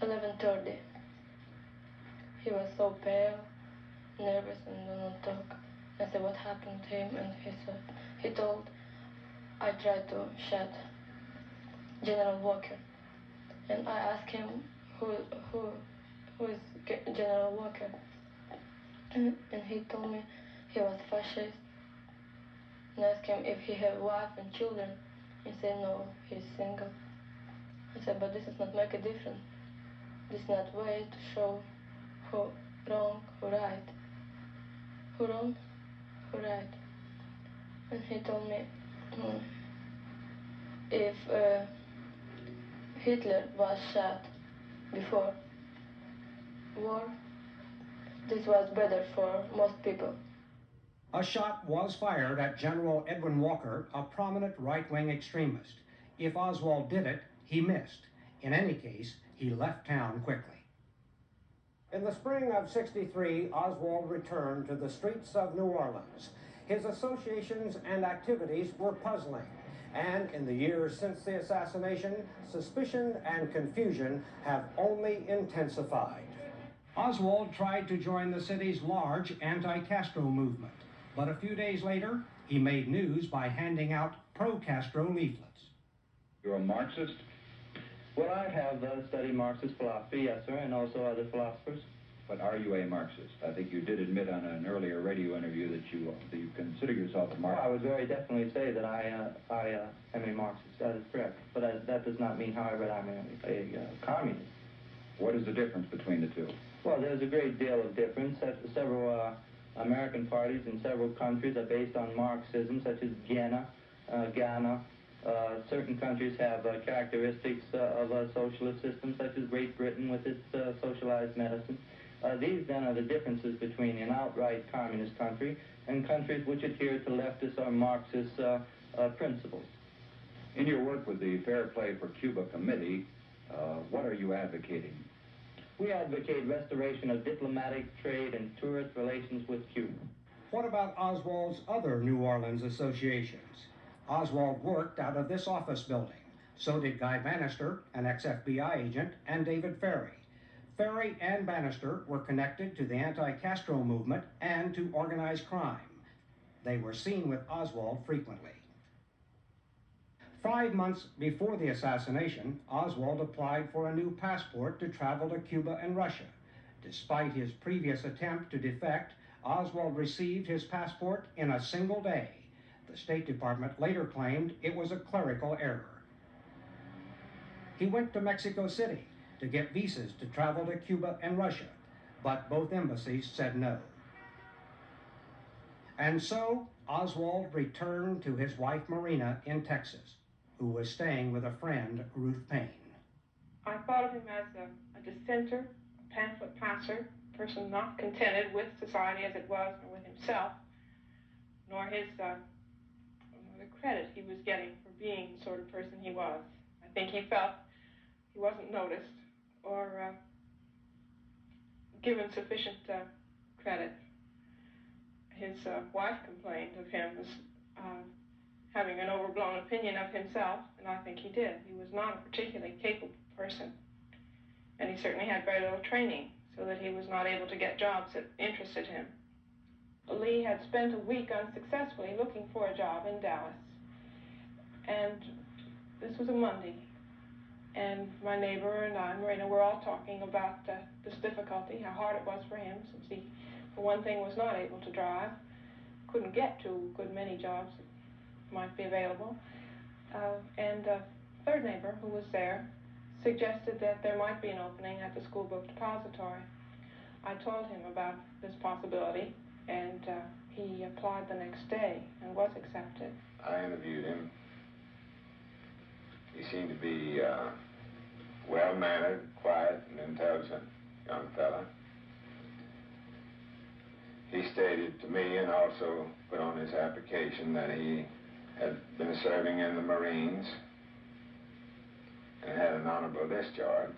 11:30. He was so pale, nervous, and did not talk. I said, what happened to him? And he told, I tried to shoot General Walker. And I asked him, who is General Walker? And he told me he was fascist. And I asked him if he had wife and children. He said, no, he's single. I said, but this does not make a difference. This is not way to show who wrong, who right. Who wrong, who right. And he told me, if Hitler was shot before war, this was better for most people. A shot was fired at General Edwin Walker, a prominent right-wing extremist. If Oswald did it, he missed. In any case, he left town quickly. In the spring of '63, Oswald returned to the streets of New Orleans. His associations and activities were puzzling, and in the years since the assassination, suspicion and confusion have only intensified. Oswald tried to join the city's large anti-Castro movement, but a few days later, he made news by handing out pro-Castro leaflets. You're a Marxist? Well, I have studied Marxist philosophy, yes, sir, and also other philosophers. But are you a Marxist? I think you did admit on an earlier radio interview that you consider yourself a Marxist. Well, I would very definitely say that I am a Marxist. That is correct. But that does not mean, however, that I'm a communist. What is the difference between the two? Well, there's a great deal of difference. Several American parties in several countries are based on Marxism, such as Ghana. Certain countries have characteristics of a socialist system, such as Great Britain with its socialized medicine. These, then, are the differences between an outright communist country and countries which adhere to leftist or Marxist principles. In your work with the Fair Play for Cuba Committee, what are you advocating? We advocate restoration of diplomatic, trade, and tourist relations with Cuba. What about Oswald's other New Orleans associations? Oswald worked out of this office building. So did Guy Bannister, an ex-FBI agent, and David Ferry. Ferry and Bannister were connected to the anti-Castro movement and to organized crime. They were seen with Oswald frequently. 5 months before the assassination, Oswald applied for a new passport to travel to Cuba and Russia. Despite his previous attempt to defect, Oswald received his passport in a single day. The State Department later claimed it was a clerical error. He went to Mexico City to get visas to travel to Cuba and Russia, but both embassies said no. And so Oswald returned to his wife Marina in Texas, who was staying with a friend, Ruth Payne. I thought of him as a dissenter, a pamphlet passer, a person not contented with society as it was, nor with himself, nor the credit he was getting for being the sort of person he was. I think he felt he wasn't noticed or given sufficient credit. His wife complained of him as having an overblown opinion of himself, and I think he did. He was not a particularly capable person, and he certainly had very little training, so that he was not able to get jobs that interested him. Lee had spent a week unsuccessfully looking for a job in Dallas, and this was a Monday, and my neighbor and I, Marina, were all talking about this difficulty, how hard it was for him, since he, for one thing, was not able to drive, couldn't get to a good many jobs that might be available. And a third neighbor who was there suggested that there might be an opening at the school book depository. I told him about this possibility, and he applied the next day and was accepted. I interviewed him. He seemed to be well-mannered, quiet, and intelligent young fella. He stated to me, and also put on his application, that he had been serving in the Marines and had an honorable discharge.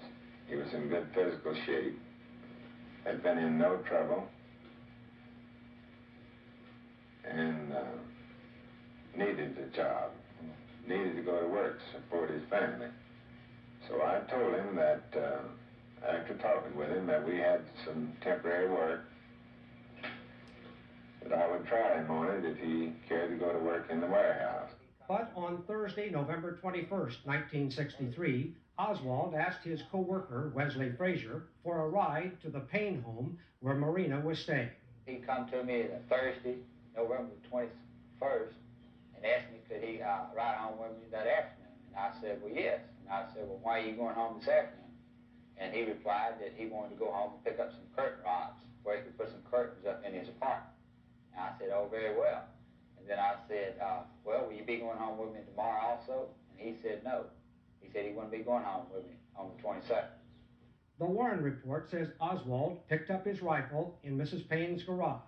He was in good physical shape, had been in no trouble, and needed a job, needed to go to work to support his family. So I told him that, after talking with him, that we had some temporary work, that I would try him on it if he cared to go to work in the warehouse. But on Thursday, November 21st, 1963, Oswald asked his co-worker, Wesley Frazier, for a ride to the Payne home where Marina was staying. He come to me Thursday, November 21st, and asked me could he ride home with me that afternoon. And I said, well, yes. And I said, well, why are you going home this afternoon? And he replied that he wanted to go home and pick up some curtain rods where he could put some curtains up in his apartment. And I said, oh, very well. And then I said, well, will you be going home with me tomorrow also? And he said no. He said he wouldn't be going home with me on the 22nd. The Warren report says Oswald picked up his rifle in Mrs. Payne's garage.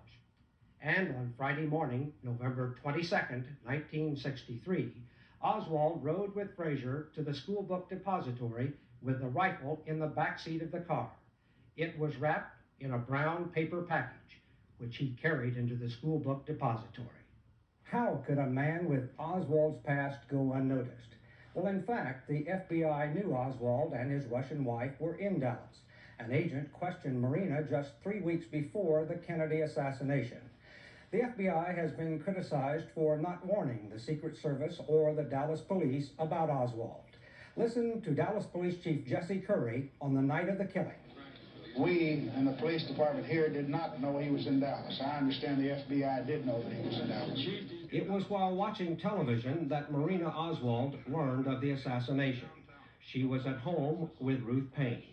And on Friday morning, November 22nd, 1963, Oswald rode with Frazier to the school book depository with the rifle in the back seat of the car. It was wrapped in a brown paper package, which he carried into the school book depository. How could a man with Oswald's past go unnoticed? Well, in fact, the FBI knew Oswald and his Russian wife were in Dallas. An agent questioned Marina just 3 weeks before the Kennedy assassination. The FBI has been criticized for not warning the Secret Service or the Dallas police about Oswald. Listen to Dallas Police Chief Jesse Curry on the night of the killing. We and the police department here did not know he was in Dallas. I understand the FBI did know that he was in Dallas. It was while watching television that Marina Oswald learned of the assassination. She was at home with Ruth Payne.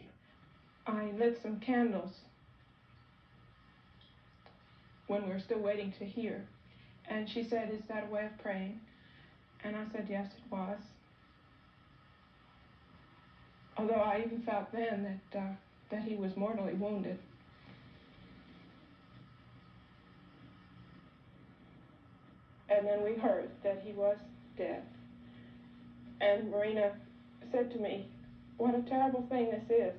I lit some candles when we were still waiting to hear. And she said, "Is that a way of praying?" And I said, yes, it was. Although I even felt then that he was mortally wounded. And then we heard that he was dead. And Marina said to me, "What a terrible thing this is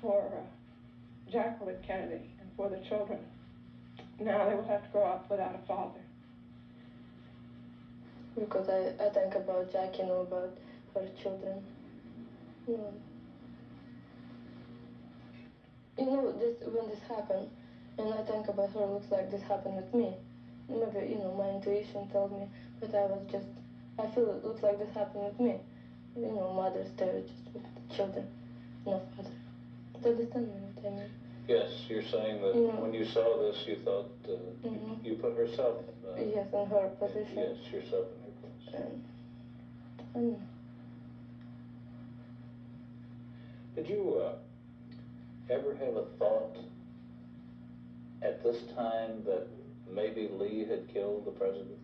for Jacqueline Kennedy and for the children. Now they will have to grow up without a father." Because I think about Jackie, about her children. When this happened, and I think about her, looks like this happened with me. Maybe, my intuition told me, but I feel it looks like this happened with me. Mother's there just with the children, no father. Do you understand me what I mean? Yes, you're saying that when you saw this, you thought you put herself... yes, in her position. Yes, yourself in her place. Did you ever have a thought at this time that maybe Lee had killed the president?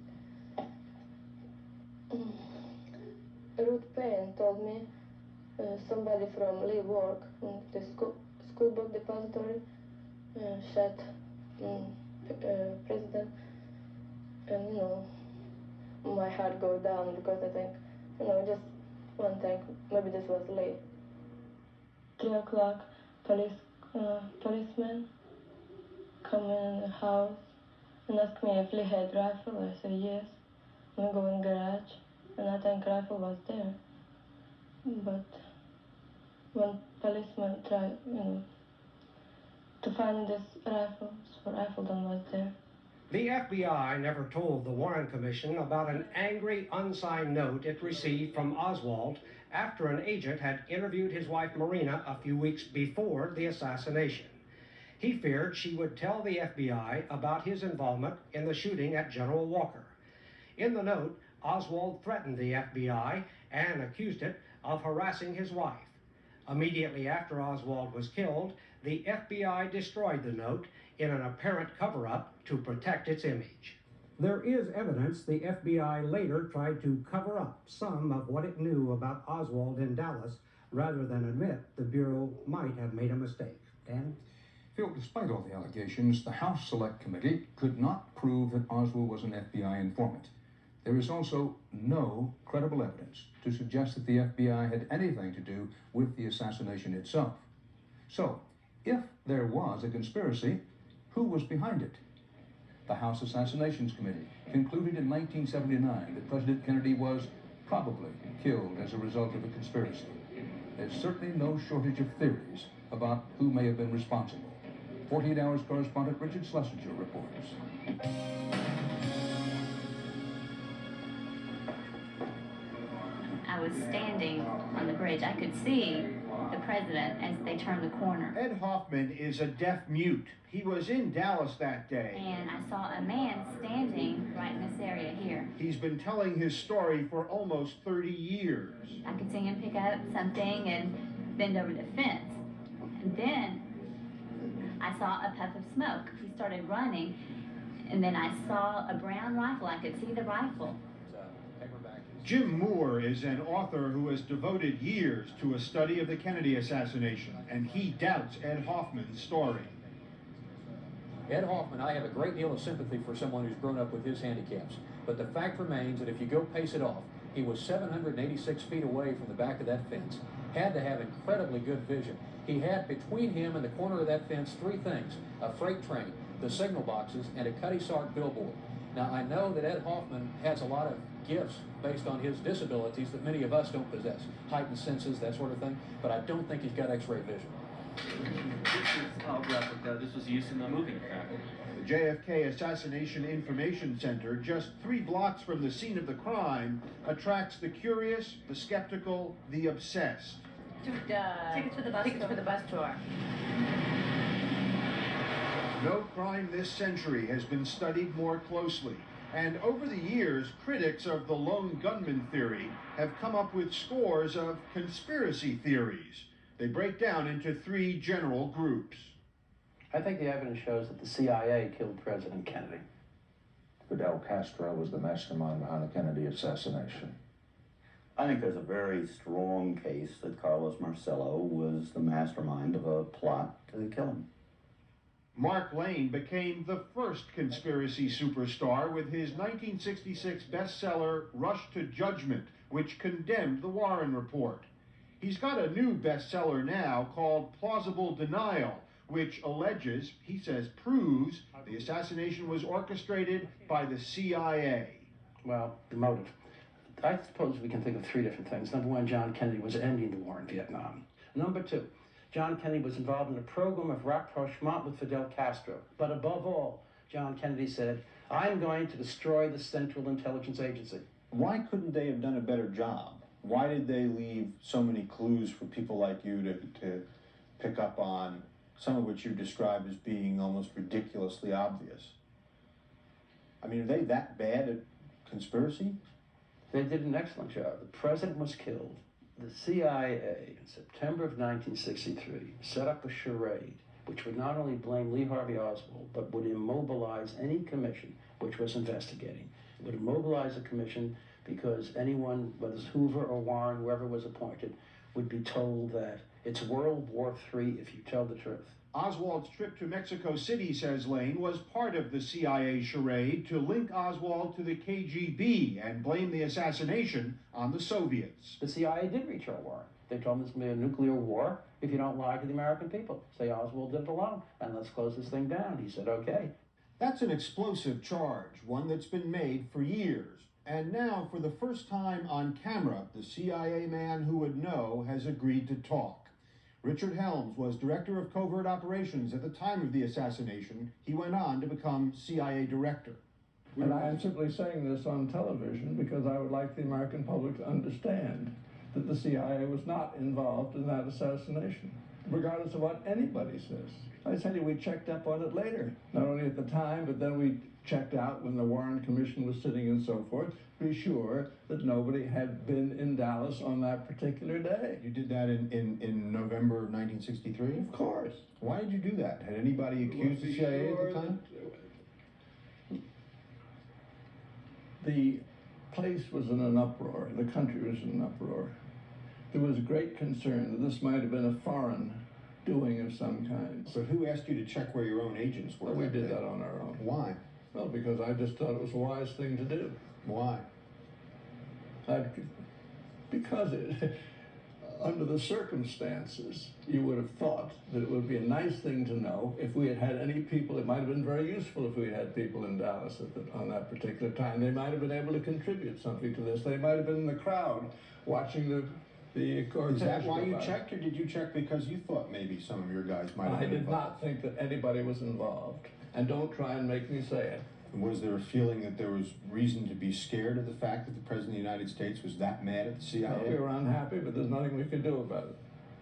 Ruth Payne told me somebody from Lee work in the school book depository shot president, and my heart go down because I think just one thing, maybe this was Lee. 3 o'clock, policeman come in the house and ask me if Lee had rifle. I say yes. We go in garage, and I think rifle was there. But when policeman tried, to find this rifle, so rifle gun was there. The FBI never told the Warren Commission about an angry, unsigned note it received from Oswald after an agent had interviewed his wife Marina a few weeks before the assassination. He feared she would tell the FBI about his involvement in the shooting at General Walker. In the note, Oswald threatened the FBI and accused it of harassing his wife. Immediately after Oswald was killed, the FBI destroyed the note in an apparent cover-up to protect its image. There is evidence the FBI later tried to cover up some of what it knew about Oswald in Dallas rather than admit the Bureau might have made a mistake. Dan? Phil, despite all the allegations, the House Select Committee could not prove that Oswald was an FBI informant. There is also no credible evidence to suggest that the FBI had anything to do with the assassination itself. So, if there was a conspiracy, who was behind it? The House Assassinations Committee concluded in 1979 that President Kennedy was probably killed as a result of a conspiracy. There's certainly no shortage of theories about who may have been responsible. 48 Hours correspondent Richard Schlesinger reports. I was standing on the bridge. I could see the president as they turned the corner. Ed Hoffman is a deaf mute. He was in Dallas that day. And I saw a man standing right in this area here. He's been telling his story for almost 30 years. I could see him pick up something and bend over the fence. And then I saw a puff of smoke. He started running, and then I saw a brown rifle. I could see the rifle. Jim Moore is an author who has devoted years to a study of the Kennedy assassination, and he doubts Ed Hoffman's story. Ed Hoffman, I have a great deal of sympathy for someone who's grown up with his handicaps, but the fact remains that if you go pace it off, he was 786 feet away from the back of that fence. had to have incredibly good vision. He had between him and the corner of that fence three things: a freight train, the signal boxes, and a Cutty Sark billboard. Now, I know that Ed Hoffman has a lot of gifts based on his disabilities that many of us don't possess, heightened senses, that sort of thing, but I don't think he's got X-ray vision. This is a replica. This was used in the movie, in fact. The JFK Assassination Information Center, just 3 blocks from the scene of the crime, attracts the curious, the skeptical, the obsessed. Tickets for the bus tour. No crime this century has been studied more closely, and over the years, critics of the lone gunman theory have come up with scores of conspiracy theories. They break down into 3 general groups. I think the evidence shows that the CIA killed President Kennedy. Fidel Castro was the mastermind behind the Kennedy assassination. I think there's a very strong case that Carlos Marcello was the mastermind of a plot to kill him. Mark Lane became the first conspiracy superstar with his 1966 bestseller, Rush to Judgment, which condemned the Warren Report. He's got a new bestseller now called Plausible Denial, which alleges, he says proves, the assassination was orchestrated by the CIA. Well, the motive. I suppose we can think of 3 different things. Number 1, John Kennedy was ending the war in Vietnam. Number 2, John Kennedy was involved in a program of rapprochement with Fidel Castro. But above all, John Kennedy said, I'm going to destroy the Central Intelligence Agency. Why couldn't they have done a better job? Why did they leave so many clues for people like you to pick up on, some of which you described as being almost ridiculously obvious? I mean, are they that bad at conspiracy? They did an excellent job. The president was killed. The CIA, in September of 1963, set up a charade which would not only blame Lee Harvey Oswald, but would immobilize any commission which was investigating. It would immobilize a commission because anyone, whether it's Hoover or Warren, whoever was appointed, would be told that it's World War III if you tell the truth. Oswald's trip to Mexico City, says Lane, was part of the CIA charade to link Oswald to the KGB and blame the assassination on the Soviets. The CIA did reach Earl Warren. They told him it's going to be a nuclear war if you don't lie to the American people. Say Oswald did it alone, and let's close this thing down. He said, okay. That's an explosive charge, one that's been made for years. And now, for the first time on camera, the CIA man who would know has agreed to talk. Richard Helms was director of covert operations at the time of the assassination. He went on to become CIA director. And I am simply saying this on television because I would like the American public to understand that the CIA was not involved in that assassination, regardless of what anybody says. I tell you, we checked up on it later, not only at the time, but then we checked out when the Warren Commission was sitting and so forth, to be sure that nobody had been in Dallas on that particular day. You did that in November of 1963? Of course. Why did you do that? Had anybody accused the CIA at the time? The place was in an uproar. The country was in an uproar. There was great concern that this might have been a foreign doing of some kind. So who asked you to check where your own agents were? Well, we did that on our own. Why? Well, because I just thought it was a wise thing to do. Why? Because under the circumstances, you would have thought that it would be a nice thing to know if we had had any people. It might have been very useful if we had people in Dallas on that particular time. They might have been able to contribute something to this. They might have been in the crowd watching the cortege. Is that why you by. checked, or did you check because you thought maybe some of your guys might have been involved? I did not think that anybody was involved. And don't try and make me say it. Was there a feeling that there was reason to be scared of the fact that the President of the United States was that mad at the CIA? Well, we were unhappy, but there's nothing we could do about it.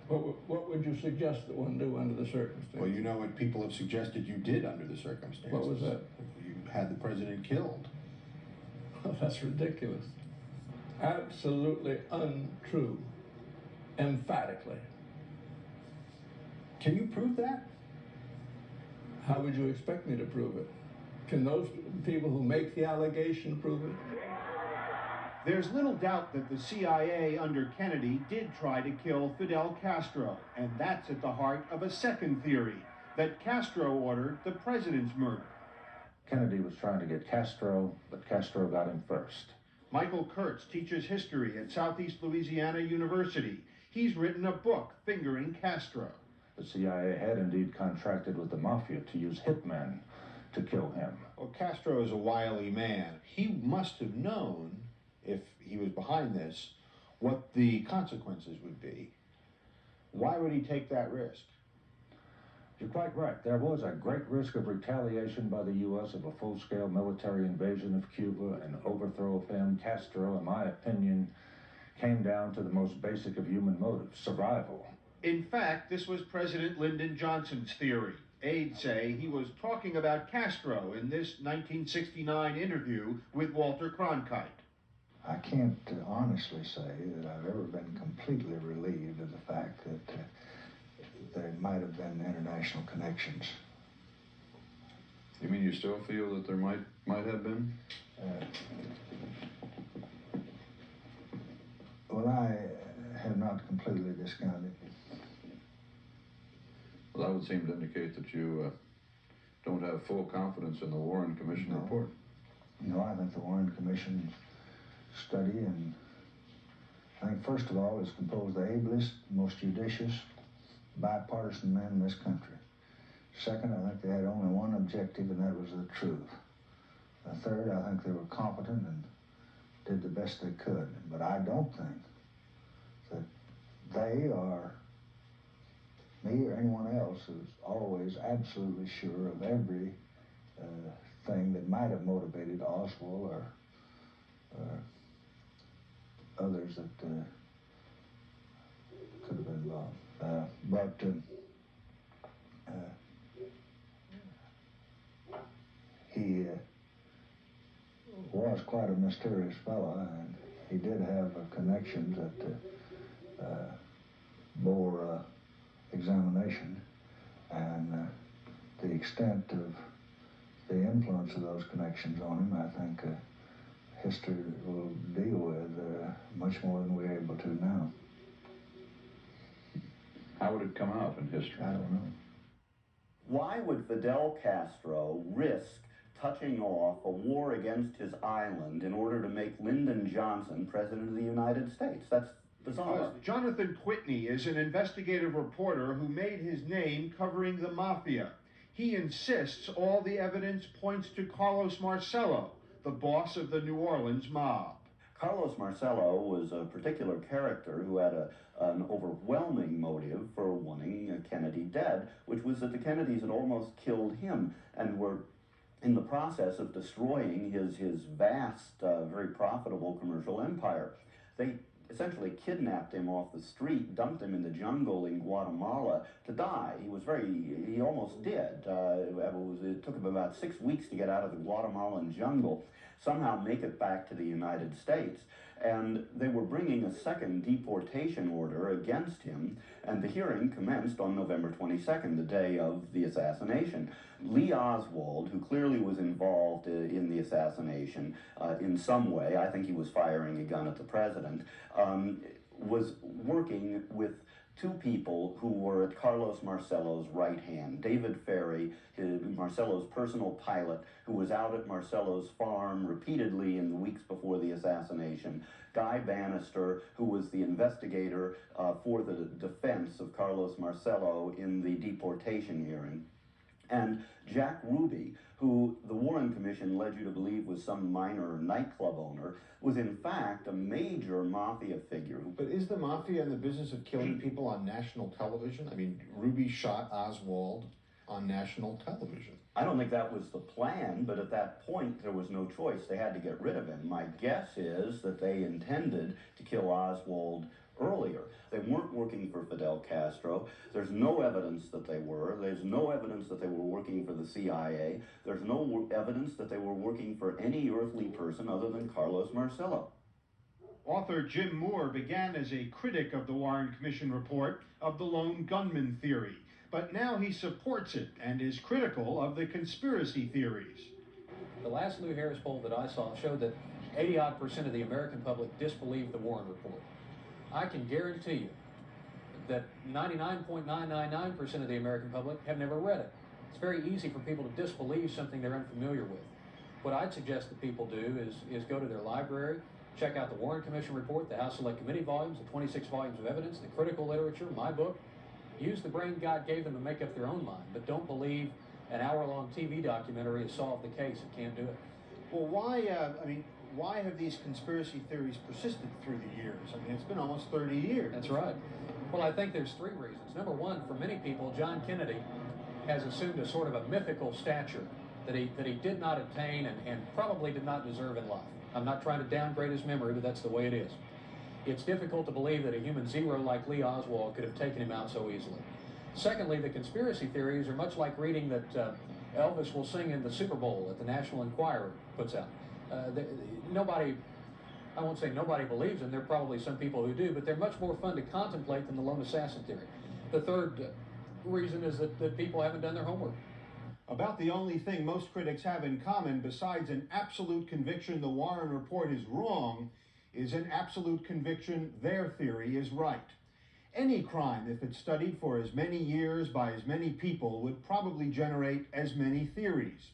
What would you suggest that one do under the circumstances? Well, you know what people have suggested you did under the circumstances. What was that? You had the president killed. Well, that's ridiculous. Absolutely untrue. Emphatically. Can you prove that? How would you expect me to prove it? Can those people who make the allegation prove it? There's little doubt that the CIA under Kennedy did try to kill Fidel Castro, and that's at the heart of a second theory, that Castro ordered the president's murder. Kennedy was trying to get Castro, but Castro got him first. Michael Kurtz teaches history at Southeast Louisiana University. He's written a book fingering Castro. The CIA had indeed contracted with the Mafia to use hitmen to kill him. Well, Castro is a wily man. He must have known, if he was behind this, what the consequences would be. Why would he take that risk? You're quite right. There was a great risk of retaliation by the U.S. of a full-scale military invasion of Cuba and overthrow of him. Castro, in my opinion, came down to the most basic of human motives, survival. In fact, this was President Lyndon Johnson's theory. Aides say he was talking about Castro in this 1969 interview with Walter Cronkite. I can't honestly say that I've ever been completely relieved of the fact that there might have been international connections. You mean you still feel that there might have been? Well, I have not completely discounted. Well, that would seem to indicate that you don't have full confidence in the Warren Commission report. No, I think the Warren Commission study, and I think first of all, is composed of the ablest, most judicious, bipartisan men in this country. Second, I think they had only one objective, and that was the truth. Third, I think they were competent and did the best they could. But I don't think that they or me or anyone else is always absolutely sure of every thing that might have motivated Oswald or others that could have been involved. But he was quite a mysterious fellow, and he did have connections that bore examination, and the extent of the influence of those connections on him, I think history will deal with much more than we're able to now. How would it come out in history? I don't know. Why would Fidel Castro risk touching off a war against his island in order to make Lyndon Johnson president of the United States? That's bizarre. Jonathan Whitney is an investigative reporter who made his name covering the Mafia. He insists all the evidence points to Carlos Marcello, the boss of the New Orleans mob. Carlos Marcello was a particular character who had an overwhelming motive for wanting Kennedy dead, which was that the Kennedys had almost killed him and were in the process of destroying his vast, very profitable commercial empire. They essentially kidnapped him off the street, dumped him in the jungle in Guatemala to die. He almost did. It took him about 6 weeks to get out of the Guatemalan jungle, somehow make it back to the United States. And they were bringing a second deportation order against him, and the hearing commenced on November 22nd, the day of the assassination. Lee Oswald, who clearly was involved in the assassination in some way, I think he was firing a gun at the president, was working with two people who were at Carlos Marcello's right hand. David Ferry, Marcello's personal pilot, who was out at Marcello's farm repeatedly in the weeks before the assassination. Guy Bannister, who was the investigator for the defense of Carlos Marcello in the deportation hearing. And Jack Ruby, who the Warren Commission led you to believe was some minor nightclub owner, was in fact a major mafia figure. But is the mafia in the business of killing people on national television? I mean, Ruby shot Oswald on national television. I don't think that was the plan, but at that point there was no choice. They had to get rid of him. My guess is that they intended to kill Oswald earlier. They weren't working for Fidel Castro. There's no evidence that they were. There's no evidence that they were working for the CIA. There's no evidence that they were working for any earthly person other than Carlos Marcello. Author Jim Moore began as a critic of the Warren Commission report of the lone gunman theory, but now he supports it and is critical of the conspiracy theories. The last Lou Harris poll that I saw showed that 80-odd% of the American public disbelieved the Warren report. I can guarantee you that 99.999% of the American public have never read it. It's very easy for people to disbelieve something they're unfamiliar with. What I'd suggest that people do is go to their library Check out the Warren Commission report, the House Select Committee volumes, the 26 volumes of evidence, the critical literature, my book. Use the brain God gave them to make up their own mind, but don't believe an hour-long TV documentary has solved the case. It can't do it. Well, why have these conspiracy theories persisted through the years? I mean, it's been almost 30 years. That's right. Well, I think there's three reasons. Number one, for many people, John Kennedy has assumed a sort of a mythical stature that he did not attain and probably did not deserve in life. I'm not trying to downgrade his memory, but that's the way it is. It's difficult to believe that a human zero like Lee Oswald could have taken him out so easily. Secondly, the conspiracy theories are much like reading that Elvis will sing in the Super Bowl that the National Enquirer puts out. Nobody, I won't say nobody believes them, there are probably some people who do, but they're much more fun to contemplate than the lone assassin theory. The third reason is that people haven't done their homework. About the only thing most critics have in common, besides an absolute conviction the Warren report is wrong, is an absolute conviction their theory is right. Any crime, if it's studied for as many years by as many people, would probably generate as many theories.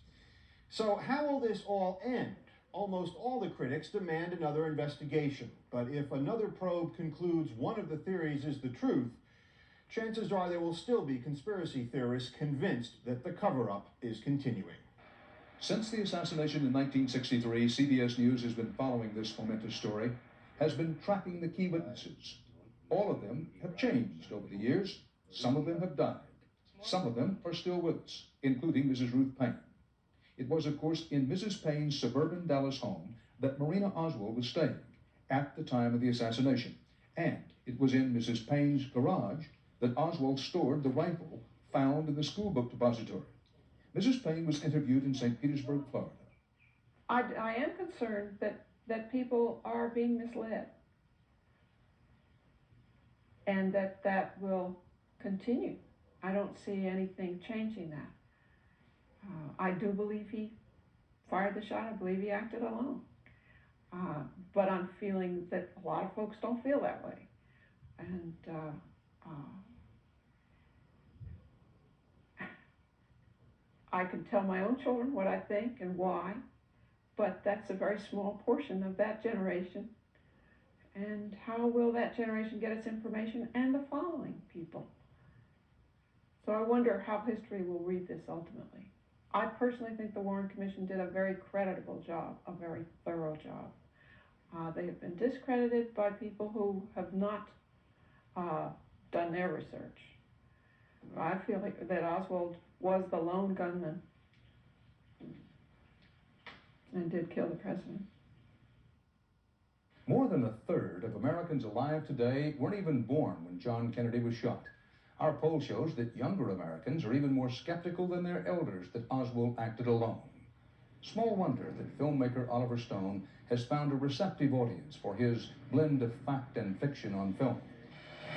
So how will this all end? Almost all the critics demand another investigation, but if another probe concludes one of the theories is the truth, chances are there will still be conspiracy theorists convinced that the cover-up is continuing. Since the assassination in 1963, CBS News has been following this momentous story, has been tracking the key witnesses. All of them have changed over the years. Some of them have died. Some of them are still with us, including Mrs. Ruth Paine. It was, of course, in Mrs. Paine's suburban Dallas home that Marina Oswald was staying at the time of the assassination. And it was in Mrs. Paine's garage that Oswald stored the rifle found in the school book depository. Mrs. Paine was interviewed in St. Petersburg, Florida. I am concerned that people are being misled and that will continue. I don't see anything changing that. I do believe he fired the shot. I believe he acted alone. But I'm feeling that a lot of folks don't feel that way. And I can tell my own children what I think and why, but that's a very small portion of that generation. And how will that generation get its information and the following people? So I wonder how history will read this ultimately. I personally think the Warren Commission did a very creditable job, a very thorough job. They have been discredited by people who have not done their research. I feel like that Oswald was the lone gunman and did kill the president. More than a third of Americans alive today weren't even born when John Kennedy was shot. Our poll shows that younger Americans are even more skeptical than their elders that Oswald acted alone. Small wonder that filmmaker Oliver Stone has found a receptive audience for his blend of fact and fiction on film.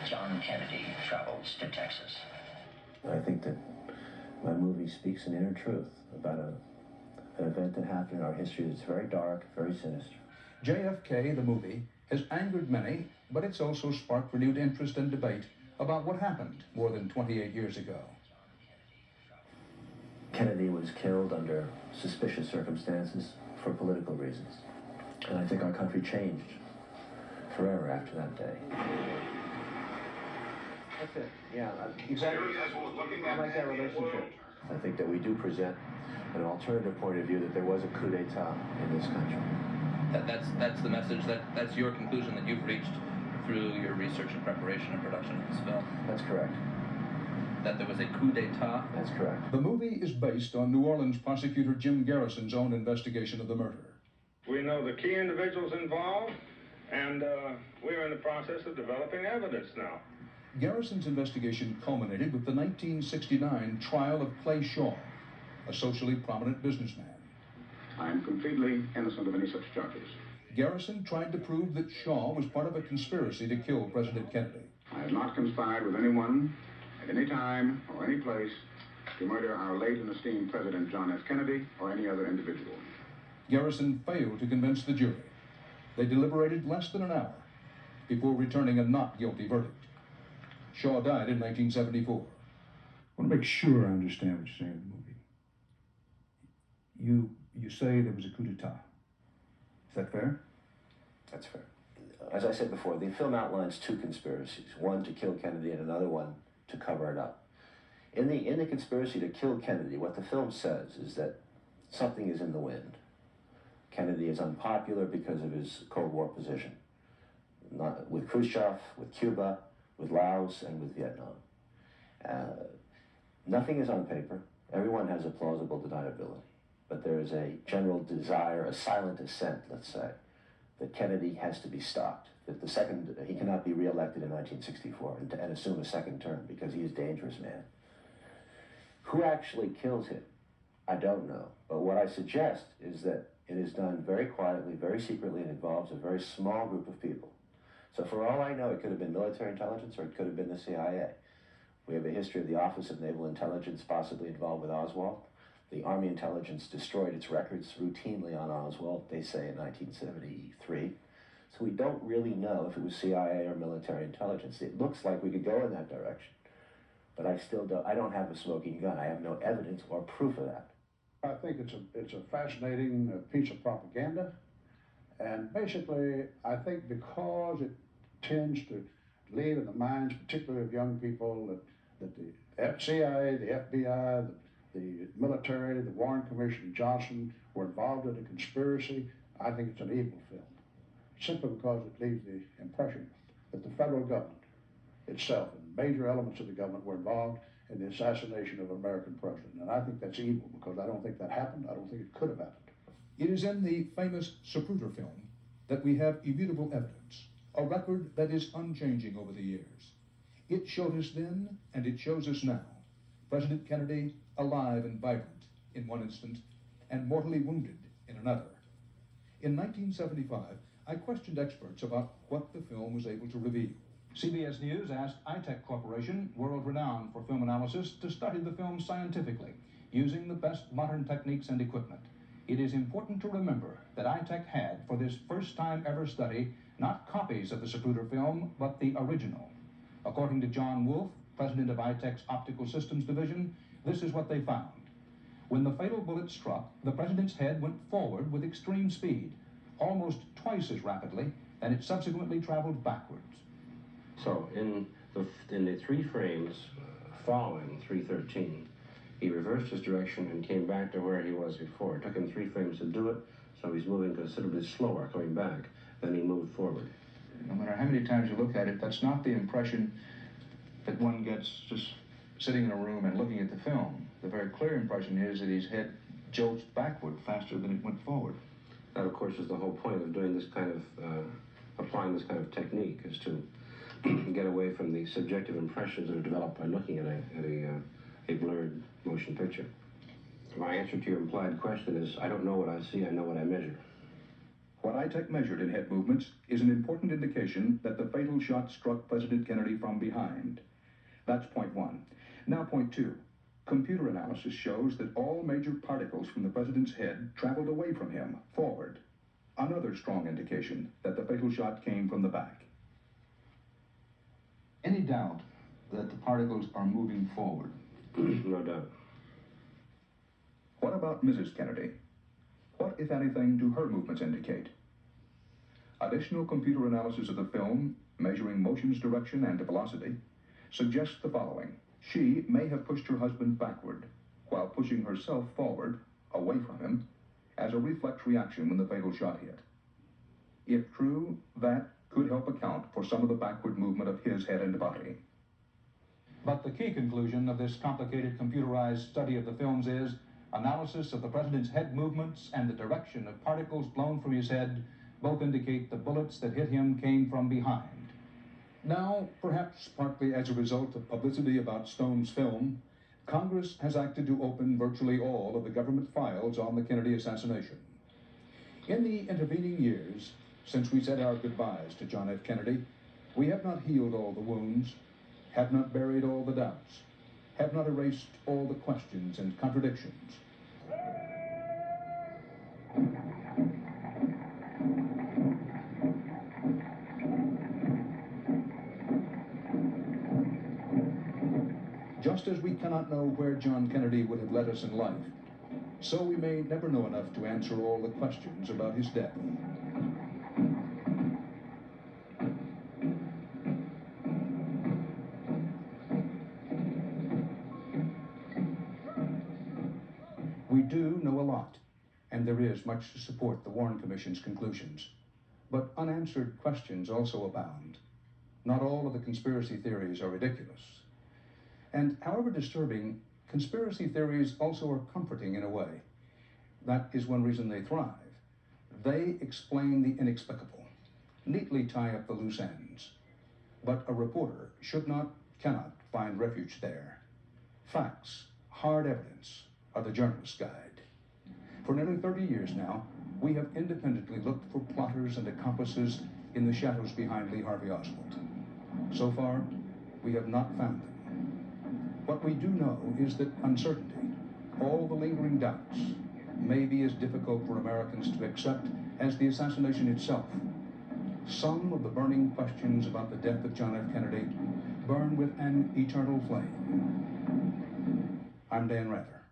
John Kennedy travels to Texas. I think that my movie speaks an inner truth about an event that happened in our history that's very dark, very sinister. JFK, the movie, has angered many, but it's also sparked renewed interest and debate about what happened more than 28 years ago. Kennedy was killed under suspicious circumstances for political reasons. And I think our country changed forever after that day. That's it. Yeah, exactly. I like that relationship. I think that we do present an alternative point of view that there was a coup d'etat in this country. That's the message, that's your conclusion that you've reached through your research and preparation and production of this film. That's correct. That there was a coup d'etat? That's correct. The movie is based on New Orleans prosecutor Jim Garrison's own investigation of the murder. We know the key individuals involved, and we're in the process of developing evidence now. Garrison's investigation culminated with the 1969 trial of Clay Shaw, a socially prominent businessman. I am completely innocent of any such charges. Garrison tried to prove that Shaw was part of a conspiracy to kill President Kennedy. I have not conspired with anyone at any time or any place to murder our late and esteemed President John F. Kennedy or any other individual. Garrison failed to convince the jury. They deliberated less than an hour before returning a not guilty verdict. Shaw died in 1974. I want to make sure I understand what you're saying in the movie. You say there was a coup d'etat. Is that fair? That's fair. As I said before, the film outlines two conspiracies, one to kill Kennedy and another one to cover it up. In the conspiracy to kill Kennedy, what the film says is that something is in the wind. Kennedy is unpopular because of his Cold War position, not with Khrushchev, with Cuba, with Laos, and with Vietnam. Nothing is on paper. Everyone has a plausible deniability. But there is a general desire, a silent assent, let's say, that Kennedy has to be stopped, that he cannot be reelected in 1964 and assume a second term because he is a dangerous man. Who actually kills him? I don't know. But what I suggest is that it is done very quietly, very secretly, and involves a very small group of people. So for all I know, it could have been military intelligence or it could have been the CIA. We have a history of the Office of Naval Intelligence possibly involved with Oswald. The Army Intelligence destroyed its records routinely on Oswald, they say in 1973. So we don't really know if it was CIA or military intelligence. It looks like we could go in that direction. But I don't have a smoking gun. I have no evidence or proof of that. I think it's a fascinating piece of propaganda. And basically, I think because it tends to leave in the minds, particularly of young people, that the CIA, the FBI, the military, the Warren Commission, Johnson were involved in a conspiracy, I think it's an evil film. Simply because it leaves the impression that the federal government itself and major elements of the government were involved in the assassination of an American president. And I think that's evil because I don't think that happened. I don't think it could have happened. It is in the famous Zapruder film that we have immutable evidence, a record that is unchanging over the years. It showed us then, and it shows us now, President Kennedy alive and vibrant in one instant, and mortally wounded in another. In 1975, I questioned experts about what the film was able to reveal. CBS News asked iTech Corporation, world renowned for film analysis, to study the film scientifically, using the best modern techniques and equipment. It is important to remember that iTech had, for this first time ever study, not copies of the Zapruder film, but the original. According to John Wolfe, president of iTech's Optical Systems Division, this is what they found. When the fatal bullet struck, the president's head went forward with extreme speed, almost twice as rapidly, and it subsequently traveled backwards. So in the 3 frames following 313, he reversed his direction and came back to where he was before. It took him 3 frames to do it, so he's moving considerably slower coming back than he moved forward. No matter how many times you look at it, that's not the impression that one gets just sitting in a room and looking at the film. The very clear impression is that his head jolts backward faster than it went forward. That, of course, is the whole point of doing this kind of, applying this kind of technique, is to get away from the subjective impressions that are developed by looking at a blurred motion picture. My answer to your implied question is, I don't know what I see, I know what I measure. What iTech measured in head movements is an important indication that the fatal shot struck President Kennedy from behind. That's point 1. Now point 2. Computer analysis shows that all major particles from the president's head traveled away from him, forward. Another strong indication that the fatal shot came from the back. Any doubt that the particles are moving forward? No doubt. What about Mrs. Kennedy? What, if anything, do her movements indicate? Additional computer analysis of the film, measuring motion's direction and velocity, suggests the following. She may have pushed her husband backward, while pushing herself forward, away from him, as a reflex reaction when the fatal shot hit. If true, that could help account for some of the backward movement of his head and body. But the key conclusion of this complicated computerized study of the films is analysis of the president's head movements and the direction of particles blown from his head both indicate the bullets that hit him came from behind. Now, perhaps partly as a result of publicity about Stone's film, Congress has acted to open virtually all of the government files on the Kennedy assassination. In the intervening years, since we said our goodbyes to John F. Kennedy, we have not healed all the wounds, have not buried all the doubts, have not erased all the questions and contradictions. Just as we cannot know where John Kennedy would have led us in life, so we may never know enough to answer all the questions about his death. do know a lot, and there is much to support the Warren Commission's conclusions. But unanswered questions also abound. Not all of the conspiracy theories are ridiculous. And however disturbing, conspiracy theories also are comforting in a way. That is one reason they thrive. They explain the inexplicable, neatly tie up the loose ends. But a reporter should not, cannot find refuge there. Facts, hard evidence, are the journalist's guide. For nearly 30 years now, we have independently looked for plotters and accomplices in the shadows behind Lee Harvey Oswald. So far, we have not found them. What we do know is that uncertainty, all the lingering doubts, may be as difficult for Americans to accept as the assassination itself. Some of the burning questions about the death of John F. Kennedy burn with an eternal flame. I'm Dan Rather.